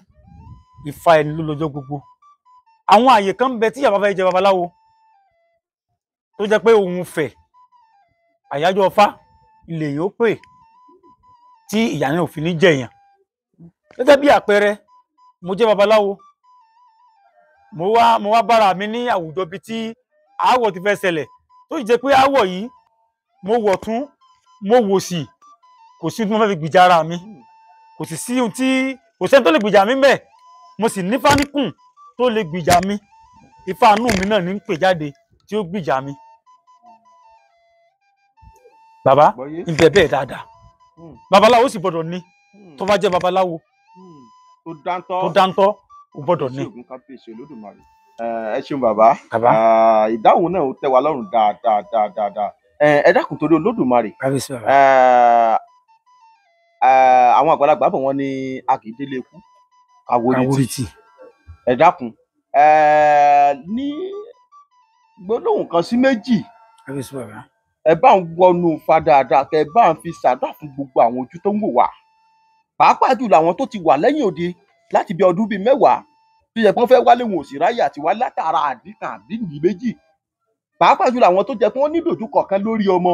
Ifá ẹni ló lọ́jọ́ gbogbo àwọn àyè kan ń bẹ tí yàrá fẹ́ jẹ babaláwo tó jẹ́ pé òun fẹ̀ àyájọ́ Ifá ilé yìí ó pè tí ìyá náà ò fi ní jẹ̀yàn gẹ́gẹ́ bí àpẹẹrẹ mo jẹ́ babaláwo mo wá bára mi ní àwùjọ bíi tí aáwọ̀ ti fẹ́ ṣẹlẹ̀ tó sì jẹ́ pé aáwọ̀ yìí mo wọ̀ tún mo wò sí kò sí tí mo fẹ́ fi gbìjà ara mi kò sì sí ohun tí kò sẹ́ni tó lè gbìjà mi bẹ́ẹ̀ mo sì ní fáníkùn tó lè gbìjà mi Ifá inú mi náà ní ń pè jáde tí ó gbìjà mi bàbá ń bẹ bẹ́ẹ̀ dáadáa babaláwo sì gbọ́dọ̀ ní tó bá jẹ́ babaláwo tó dáńtọ́ ó gbọ́dọ̀ ní. ẹ ṣeun bàbá ìdáhùn náà ó tẹ́ wa lọ́rùn dáadáa ẹ dákun torí Olódùmarè àwọn àgbàlagbà bọ̀ wọ́n ní a kì í délé ikú àwòrìtì ẹ dákun ní gbólóhùn kan sí méjì ẹ bá ń wọnú Ifá dáadáa kẹ bá ń fi ṣàdúrà fún gbogbo àwọn ojú tó ń wò wá pàápàá jùlọ àwọn tó ti wà lẹ́yìn òde láti bí ọdún bíi 10 tó yẹ kí wọ́n fẹ́ wálé wọn ò sì ráyè àti wá látara àdínkàn àbíní méjì pàápàá jùlọ àwọn tó jẹ pé wọ́n ní ìdojúkọ kan lórí ọmọ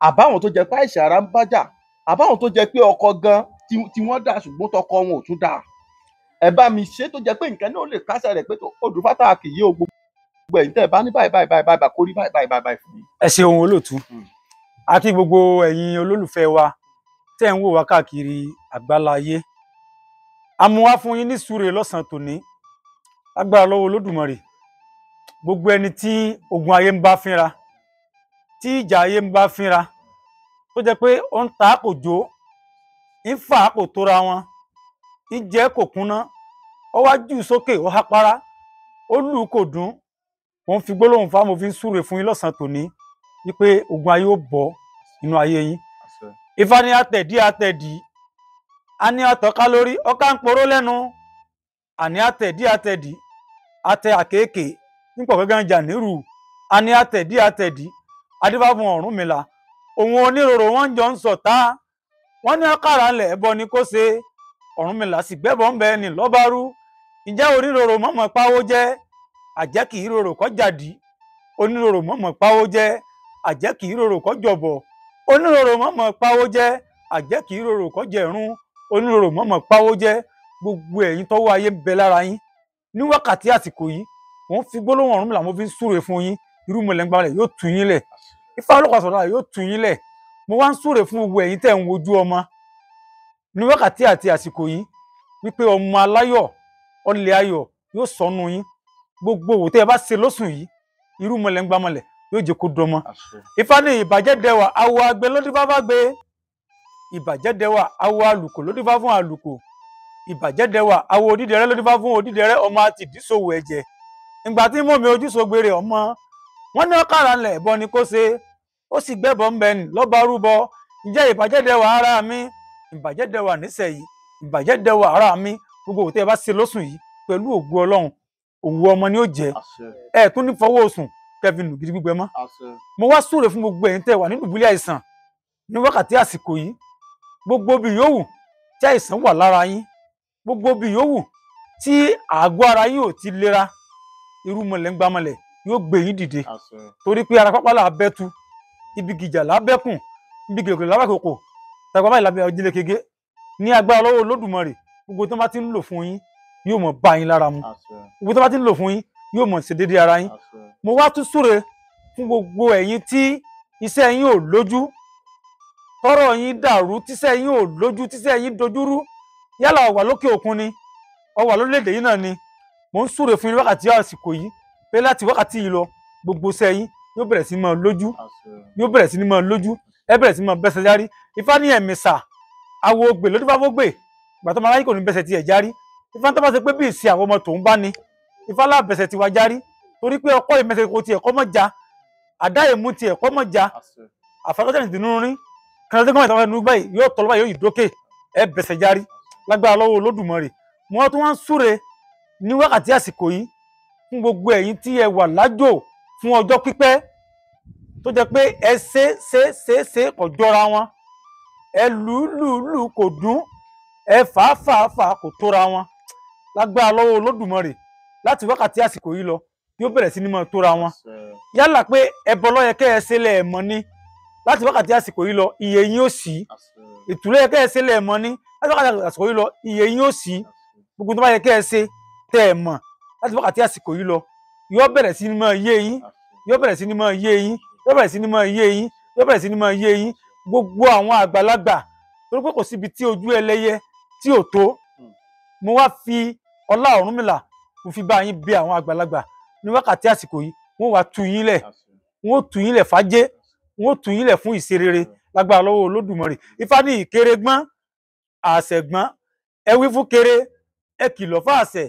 àbáwọn tó jẹ pé àìsàn ara ń bájà àbáwọn tó jẹ pé ọkọ gan tí wọ́n dá ṣùgbọ́n tọkọ wọn ò tún dá ẹ bá mi ṣe tó jẹ pé nǹkan náà lè kásẹ̀ rẹ̀ pé Odùfá tá a kì í yé o gbogbo ẹ̀yin tẹ́ ẹ bá ní báyìí kórí báyìí fún mi. ẹ ṣeun olóòtú àti gbogbo ẹ̀yin olólùfẹ́ wa tẹ́ ń wò wá káàkiri àgbáláyé a mú wá fún yín ní súre lọ́sàn-án tòní lágbára lọ́wọ́ Olódùmarè gbogbo ẹni tí ogun ayé ń bá fínra tí ìjà ayé ń bá fínra tó jẹ́ pé ó ń ta kò jó ń fà kò tóra wọn ń jẹ́ kò kúnná ó wá jù sókè ó há para ó lù kò dún wọ́n fi gbólóhùn fáwọn òfin súre fún yín lọ́sàn-án tòní wípé ogun ayé ó bọ́ inú ayé yín Ifá ní àtẹ̀dí a ní àtọ́ká lórí ọká ń poró lẹ́nu àní àtẹ̀dí àtẹ àkéèké nípò gángan jà nírù a ní àtẹ̀dí adífá fún Ọ̀rúnmìlà òun oníròrò wọn jọ ń sọ̀tá wọn ní àkàrà ńlẹ̀ ẹbọ ni kó ṣe Ọ̀rúnmìlà sì gbẹ́bọ̀ ń bẹ ní lọ́bárú ǹjẹ́ oníròrò mọ̀mọ́ páwó jẹ́ àjẹ́ kì í rorò kọ́ jàdí oníròrò mọ̀mọ́ páwó jẹ́ àjẹ́ kì í rorò kọ́ jọ̀bọ̀ oníròrò mọ̀mọ́ páwó jẹ́ àjẹ́ kì í rorò kọ́ jẹ̀rún oníròrò mọ̀mọ́ páwó jẹ́ gbogbo ẹ̀yin tọ́wọ́ ayé ń bẹ lára yín ní wákàtí àsìkò yìí wọ́n fi gbólóhùn Ọ̀rúnmìlà mo fi ń súre fún yín irú mọ̀lẹ́ngbà rẹ̀ yóò tú yín lẹ̀ Ifá ọlọ́pàá sọ̀rọ̀ rẹ̀ yóò tú yín lẹ̀ mo wá ń súre fún gbogbo ẹ̀yin tẹ́ ń wojú ọmọ ní wákàtí àti àsìkò yìí wípé ọmọ aláyọ̀ ọlẹ̀ ayọ̀ yóò sọnù yín gbogbo òwò tẹ́ ẹ bá ṣe lóṣù yìí irú mọ̀lẹ́ngbà mọ̀lẹ̀ yóò jẹ́ kó dọmọ Ifá ní ìbàjẹ́ dẹwà awo agbe ló dífá bá gbé ìbàjẹ́ dẹwà awo àlùkò ló dífá fún àlùkò ìbàjẹ́ dẹwà awo odídẹrẹ́ ló dífá fún odídẹrẹ́ ọmọ àti ìdíṣòwò ẹ̀jẹ̀ ìgbà tí mọ̀mí ojúṣogbèrè ọmọ wọn ní ọkàrà ńlẹ̀ ẹ̀bọ ni kó ṣe ó sì gbẹ́bọ̀ ń bẹ ní lọ́ba rúbọ ǹjẹ́ ìbàjẹ́ dẹwà ara mi ìbàjẹ́ dẹwà nísẹ̀yìí ìbàjẹ́ dẹwà ara mi gbogbo òtẹ́ ẹ bá ṣe lóṣù yìí pẹ̀lú ògo Ọlọ́run òwú ọmọ ni ó jẹ́ ẹ tún ní fọwọ́ òsùn kẹfìn nù gidi gbígbẹ mọ́ mo wá súre fún gbogbo ẹ̀yin tẹ́ wà nínú ìbúlẹ̀ àìsàn ní wákàtí àsìkò yìí gbogbo bí yòówù tí àìsàn wà lára yín gbogbo bí yòówù tí àgọ́ ara yín ò ti lera irú mọ̀lẹ́ngbàmọ̀lẹ̀ yóò gbé yín dìde torí pé ara pápá là bẹ́tu ibi gìjà là bẹ́kùn ibi gègé là bẹ́kòkò tàgbà báyìí lábẹ́ ọjílẹ̀ kege ní agbára lọ́wọ́ Olódùmarè gbogbo tó bá ti ń lò fún yín yóò mọ̀ bá yín lára mu gbogbo tó bá ti ń lò fún yín yóò mọ̀ ṣe déédéé ara yín mo wá tún súre fún gbogbo ẹ̀yin tí iṣẹ́ yín ò lójú tọ́rọ̀ yín dàrú tíṣẹ́ yín ò lójú tíṣẹ́ yín dojúrú yálà ó wà lókè òkun ni ó wà lórílẹ̀-èdè yìí náà ni mò ń súre fún yín wákàtí àsìkò yìí pé láti wákàtí yìí lọ gbogbo iṣẹ́ yín yóò bẹ̀rẹ̀ sí máa lójú yóò bẹ̀rẹ̀ sí máa lójú ẹ bẹ̀rẹ̀ sí máa bẹ́sẹ̀ járí Ifá ní ẹ̀mẹ̀sà awo ògbè ló dífá fógbè ìgbà tó máa láyé kò ní bẹ́sẹ̀ tiẹ̀ járí Ifá tó bá ṣe pé bí ìsìn àwọn ọmọ tòun bá ní Ifá lábẹ̀sẹ̀ tiwa járí torí pé ọkọ ìmẹsẹ̀ kò tiẹ̀ kọ́ mọ́ já àdá èmú tiẹ̀ kọ́ mọ́ já àfàkọ́jà ìdùnnú rí kan tó gbọ́n ìtàwọn ẹnu báyìí yóò tọ́lọ́ báyìí yóò yìí dókè ẹ bẹ̀sẹ̀ járí lágbára lọ́wọ́ Olódùmarè mo tún wá ń súre ní wákàtí àsìkò yìí fún gbogbo ẹ̀yin tí ẹ wà lájò fún ọjọ́ pípẹ́ tó jẹ́ pé ẹ ṣe kò jọra wọn ẹ lù kò dún ẹ fà kò tóra wọn lágbára lọ́wọ́ Olódùmarè láti wákàtí àsìkò yìí lọ yóò bẹ̀rẹ̀ sí ní máa tóra wọn yálà pé ẹbọ ló yẹ kẹ́ ẹ ṣe lẹ́ẹ̀mọ́ ní láti wákàtí àsìkò yìí lọ iye yín ó sí ìtúlẹ̀ yẹ kẹ́ ẹ ṣe lẹ́ẹ̀mọ́ ní láti wákàtí àsìkò yìí lọ iye yín ó sí gbogbo tó bá yẹ kẹ́ ẹ ṣe tẹ́ ẹ mọ̀ láti wákàtí àsìkò yìí lọ yóò bẹ̀rẹ̀ sí ní máa yé yín yóò bẹ̀rẹ̀ sí ní máa yé yín yóò bẹ̀rẹ̀ sí ní máa yé yín yóò bẹ̀rẹ̀ sí ní máa yé yín gbogbo àwọn àgbàlagbà torí pé kò síbi tí ojú ẹlẹ́yẹ tí ò tó mo wá fi ọlá Ọ̀rúnmìlà mo fi bá yín bí àwọn àgbàlagbà ní wákàtí àsìkò yìí wọ́n wá tú yín lẹ̀ wọ́n tú yín lẹ̀ fàájé wọ́n tú yín lẹ̀ fún ìṣerere lágbára lọ́wọ́ Olódùmarè Ifá ní ìkéré gbọ́n àṣẹ gbọ́n ẹ wí fún kéré ẹ kìlọ̀ fún àṣẹ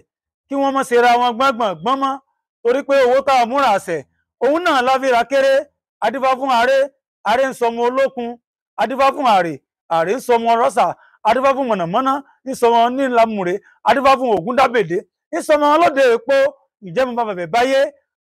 kí wọ́n mọ̀ ṣe ra wọn gbọ́n mọ́ torí pé owó tá a múra àṣẹ òun náà láfíra kéré adífá fún àrè ń sọmọ olókun adífá fún àrè ń sọmọ rọ́ṣà adífá fún mọ̀nàmọ́ná ń sọmọ nílámùrè adífá fún Ògúndábèdé ń sọmọ ọlọ́dẹ èpo ìjẹ́mu bá bẹ̀bẹ̀ báyé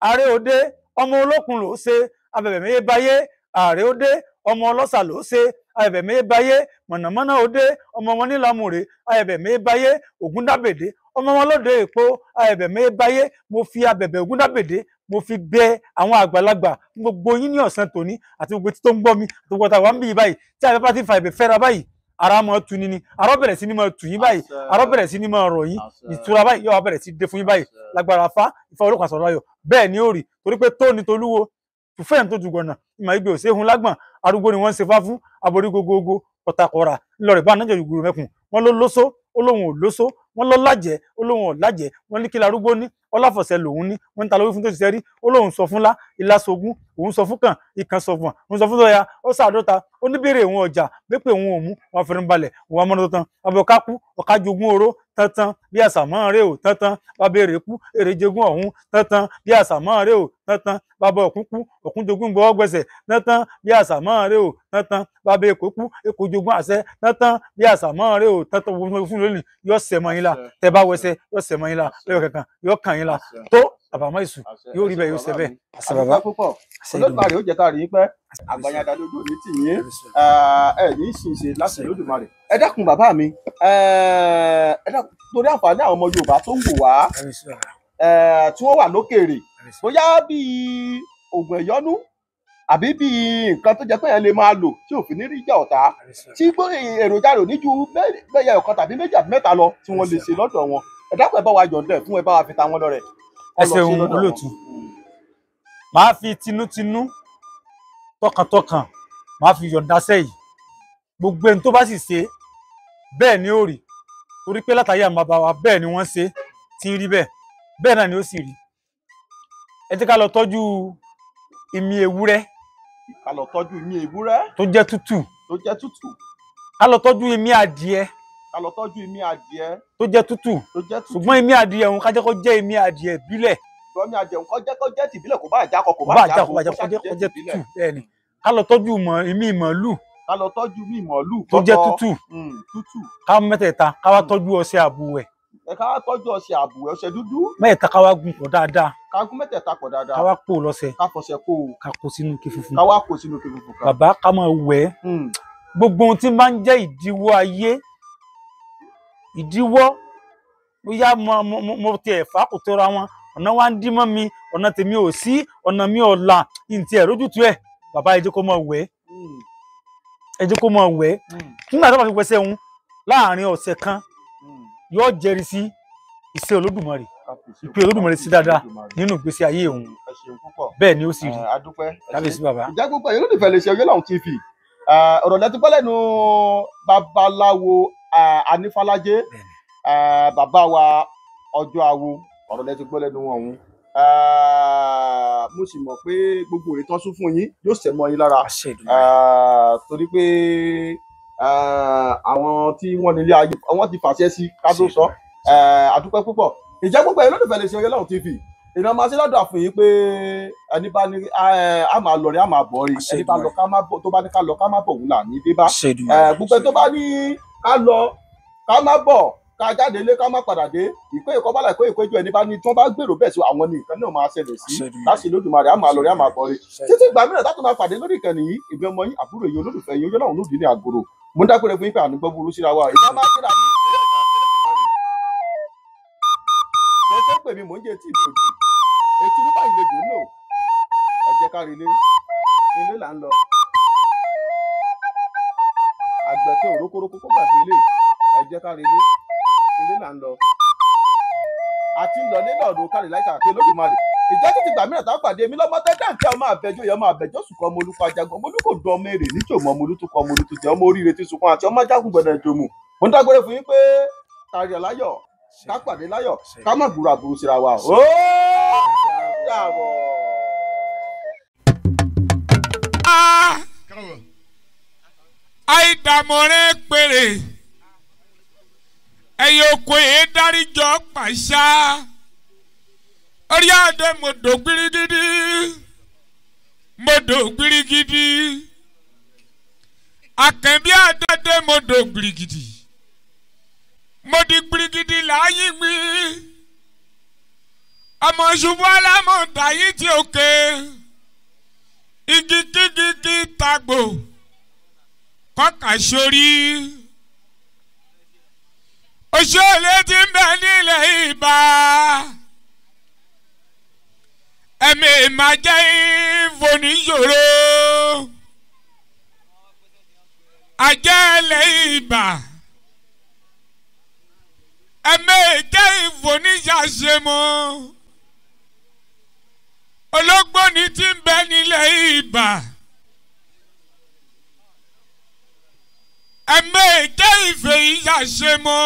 àrè òde ọmọ olókun ló ṣe abẹ̀bẹ̀ méye báyé àrè òde ọmọ ọlọ́ṣà ló ṣe abẹ̀bẹ̀ méye báyé mọ̀nàmọ́ná òde ọmọ wọn nílámùrè abẹ̀bẹ̀ méye báyé Ògúndábèdé ọmọ wọn lóde èpo abẹ̀bẹ̀ méye báyé mo fi abẹ̀bẹ̀ Ògúndábèdé mo fi bẹ àwọn àgbàlagbà gbogbo yín ní ọ̀sán tòní àti gbogbo tí tó ń gbọ́ mi àti gbogbo àtàwọn bí báyìí tí àbẹ̀ bá ti fa ìbẹ̀ fẹ́ra báyìí ara máa tu ni arọ́ bẹ̀rẹ̀ sí ni máa tù yín báyìí arọ́ bẹ̀rẹ̀ sí ni máa rọ̀ yín ìtura báyìí yóò wá bẹ̀rẹ̀ sí dé fún yín báyìí lágbára Ifá olókùn àsọ̀rọ̀ ayọ̀ bẹ́ẹ̀ ni ó rí torí pé tó ní tolúwo tùfẹ́ẹ̀ tó jùgọ̀nà ìmọ̀ ìgbé òṣèhun lágbọ̀n arúgbó ni wọ́n ń ṣe fá fún aborí gogogo ọ̀tàkọ̀rà ńlọrọ̀ bá nájà ìgboro mẹ́kùn wọn ló lóso ó lóun ò lóso wọn ló lájẹ ó lóun ò lájẹ wọn ní kí larúgbó ní ọláfọ̀sẹ̀ lòun ní wọn ń ta lórí fún tó ti sẹ́rí ó lóun sọ fún lá ìlàsógún òun sọ fún kàn ìkan sọ fún òun sọ fún tọ́ya ó sàdọ́ta ó ní béèrè òun ọjà pépè òun ò mú wọn fẹ́ràn balẹ̀ òun amọ́nà tó tán abọ́ká kú ọ̀ká jogún oró tán bí àsàmọ́ rẹ̀ ò tán bàbá èrè kú èrè jogún ọ̀hún tán bí àsàmọ́ rẹ̀ ò tán bàbá òkun kú òkun jogún gbọ́ gbẹ̀sẹ̀ tán bí àsàmọ́ rẹ̀ ò tán bàbá èkó kú èkó jogún àṣẹ tán bí àsàmọ́ rẹ̀ ò tán fún lónìí yóò sẹ̀ mọ́ yín la tẹ́ bá wẹsẹ̀ yóò sẹ̀ mọ́ yín la lẹ́yọ̀ kankan yóò kàn yín la tó àbàmọ́ ìsù yóò rí bẹ́ẹ̀ yóò ṣe bẹ́ẹ̀. àṣẹ púpọ̀ Olódùmarè ó jẹ́ ká rí i pẹ́ àgbàyàdá lójú òní tì yín ẹ ní ìṣìṣe láti Olódùmarè. ẹ dákun bàbá mi ẹ dákun torí àǹfààní àwọn ọmọ Yorùbá tó ń wò wá tí wọ́n wà lókèèrè bóyá bíi oògùn ẹ̀yọ́nú àbí bíi nǹkan tó jẹ́ pé yẹn lè máa lò tí òfin ní rí ìjà ọ̀tá tí èròjà rò ní ju bẹ́ẹ̀ ọ̀kan tàbí méjì àbí mẹ́ta lọ tí wọ́n lè ṣe lọ́dọ̀ wọn ẹ dákun ẹ bá wa yọ̀ǹda ẹ̀ fún ẹ bá wa fi ta wọn lọ́rẹ. ẹ ṣeun olóòtú màá fi tinútinú tọkàntọkàn màá fi yọ̀ǹda sẹ́yìn gbogbo ẹni tó bá sì ṣe bẹ́ẹ̀ ni ó rí torí pé látàrí àwọn bàbá wa bẹ́ẹ̀ ni wọ́n ṣe tí ń rí bẹ́ẹ̀ náà ni ó sì rí. ẹ jẹ́ ká lọ tọ́jú ìmí ewúrẹ́. ká lọ tọ́jú ìmí ewúrẹ́. tó jẹ́ tútù. tó jẹ́ tútù. ká lọ tọ́jú ìmí adìẹ. ká lọ tọ́jú ìmí adìẹ. tó jẹ́ tútù. tó jẹ́ tútù. ṣùgbọ́n ìmí adìẹ òun ká jẹ́ kó jẹ́ ìmí adìẹ ìbílẹ̀. ìmí adìẹ òun kó jẹ́ tìbílẹ̀ kó bá àjákọ kó bá àjákọ kó jẹ́ tútù. bẹ́ẹ̀ ni ká lọ tọ́jú ìmí màálù. ká lọ tọ́jú ìmí màálù. tó jẹ́ tútù. tútù. ká mẹ́tẹ̀ẹ̀ta ká wá tọ́jú ọṣẹ àbùwẹ̀. ká wá tọ́jú ọṣẹ àbùwẹ̀ ọṣẹ dúdú. mẹ́tẹ̀ẹ̀ta ká wá gún pọ̀ dáadáa. ká gún mẹ́tẹ̀ẹ̀ta pọ̀ dáadáa. ká wá pò lọ́ṣẹ. ká fọṣẹ kó o. ká kó sínú ike funfun. ká wá kó sínú ike funfun kan. bàbá ká máa wẹ̀ ẹ́. gbogbo ohun tí máa ń jẹ́ ìdíwọ́ ayé ìdíwọ́ bóyá mo tiẹ̀ fà kò tóra wọn ọ̀nà wa ń dí mọ́ mi ọ̀nà tèmi ò sí ọ̀nà mi ò là ìǹtí ẹ̀ rójútu ẹ̀ bàbá ẹ jẹ́ kó máa wẹ̀ ẹ́. ẹ jẹ́ kó máa wẹ̀ nígbà tó bá fi wẹsẹ̀ òun láàrin ọ̀sẹ̀ kan yóò jẹ́rìí sí iṣẹ́ Olódùmarè ìpè Olódùmarè sí dáadáa nínú ìgbésí ayé òun bẹ́ẹ̀ ni ó sì rí kábíyèsí bàbá. ìjà gbogbo ẹ̀yin olólùfẹ́ lè ṣe Oyèlọ́run TV ọ̀rọ̀ lẹ́tí gbọ́ lẹ́nu babaláwo Anífálájé bàbá wa ọjọ́ awo ọ̀rọ̀ lẹ́tí gbọ́ lẹ́nu wọn òun mo sì mọ̀ pé gbogbo òye tán sún fún yín yóò ṣẹ mọ́ yín lára torí pé àwọn tí wọ́n nílé ayé wọ́n ti fàṣẹ sí ká tó sọ àdúpẹ́ púpọ̀ ìjẹ́ gbogbo ẹ̀yin olólùfẹ́ lè ṣe Oyèlọ́run TV ìran máa ṣe lọ́dọ̀ àfún yín pé ẹni bá ní a máa lọ rí a máa bọ̀ rí ẹni bá lọ ká má bọ̀ tó bá ní ká lọ ká má bọ̀ òun là ní dé bá gbogbo tó bá ní ká lọ ká má bọ̀ ká jáde lé ká má padà dé ìpé ìkọ́ bá láì pé ìpéjọ ẹni bá ní tí wọ́n bá gbèrò bẹ́ẹ̀ sí àwọn ní nǹkan náà máa ṣẹlẹ̀ sí láti Olódùmarè a máa lọ rí a máa bọ̀ rí títí ìgbà mìíràn láti máa pàdé lórí ìkànnì yìí ìgbẹ́ ọmọ yín àbúrò yín olólùfẹ́ yín Oyèlọ́run lòdì ní àgòrò mo ń dágbére fún yín pé ànígbọ́ burú síra wa ìgbà máa kíra ní ṣe pè mí mò ń jẹ tí ìlú òdì etí nípa ìlejò ń lò ẹ jẹ́ ká rí ilé là ń lọ àgbẹ̀kẹ́ òrókórókó kó gbàgbé ilé ẹ jẹ́ ká rí ilé là ń lọ àti ń lọ nílò ọdún kárí láìka àti Olódùmarè ìjẹ́ títí gbà mìíràn tá a pàdé mi lọ́mọ tẹ́tẹ́ àti ọmọ àbẹ̀jọ́ yẹn ọmọ àbẹ̀jọ́ sùkọ́ ọmọ olùkọ́ ajagun ọmọ olùkọ́ dán ọmọ èrè níjò mọ́ ọmọ olùtúkọ́ ọmọ olùtútẹ́ ọmọ oríire tí sunkún àti ọmọ ajagun gbọdọ̀ ìjòmù mo ń dágbére fún yín pé kárí ọ̀láyọ̀ ká pàdé láyọ̀ ká má gbúrò àbúrò síra wa ó dàbọ̀. àìdàmọ̀rẹ́ péré ẹ̀yìn oko yìí dáríjọ́ pàṣá orí adé mọ̀dò gbirigidi akẹ́bí adé mọ̀dò gbirigidi mo di gbirigidi láyé mi ọmọ ṣubú alámọ̀dá yìí tí òkè igi kíkíkí tagbo kọ́kà sórí òṣèlè tí ń bẹ nílẹ̀ Ìbà ẹ̀mí máa jẹ́ ìfòníṣòro àjẹ́lẹ̀ Ìbà ẹ̀mẹ́ẹ̀kẹ́ ìfòníṣàṣemọ́ ológbòní tí ń bẹ nílẹ̀ Ìbà ẹ̀mẹ́ẹ̀kẹ́ ìfèyíṣàṣemọ́.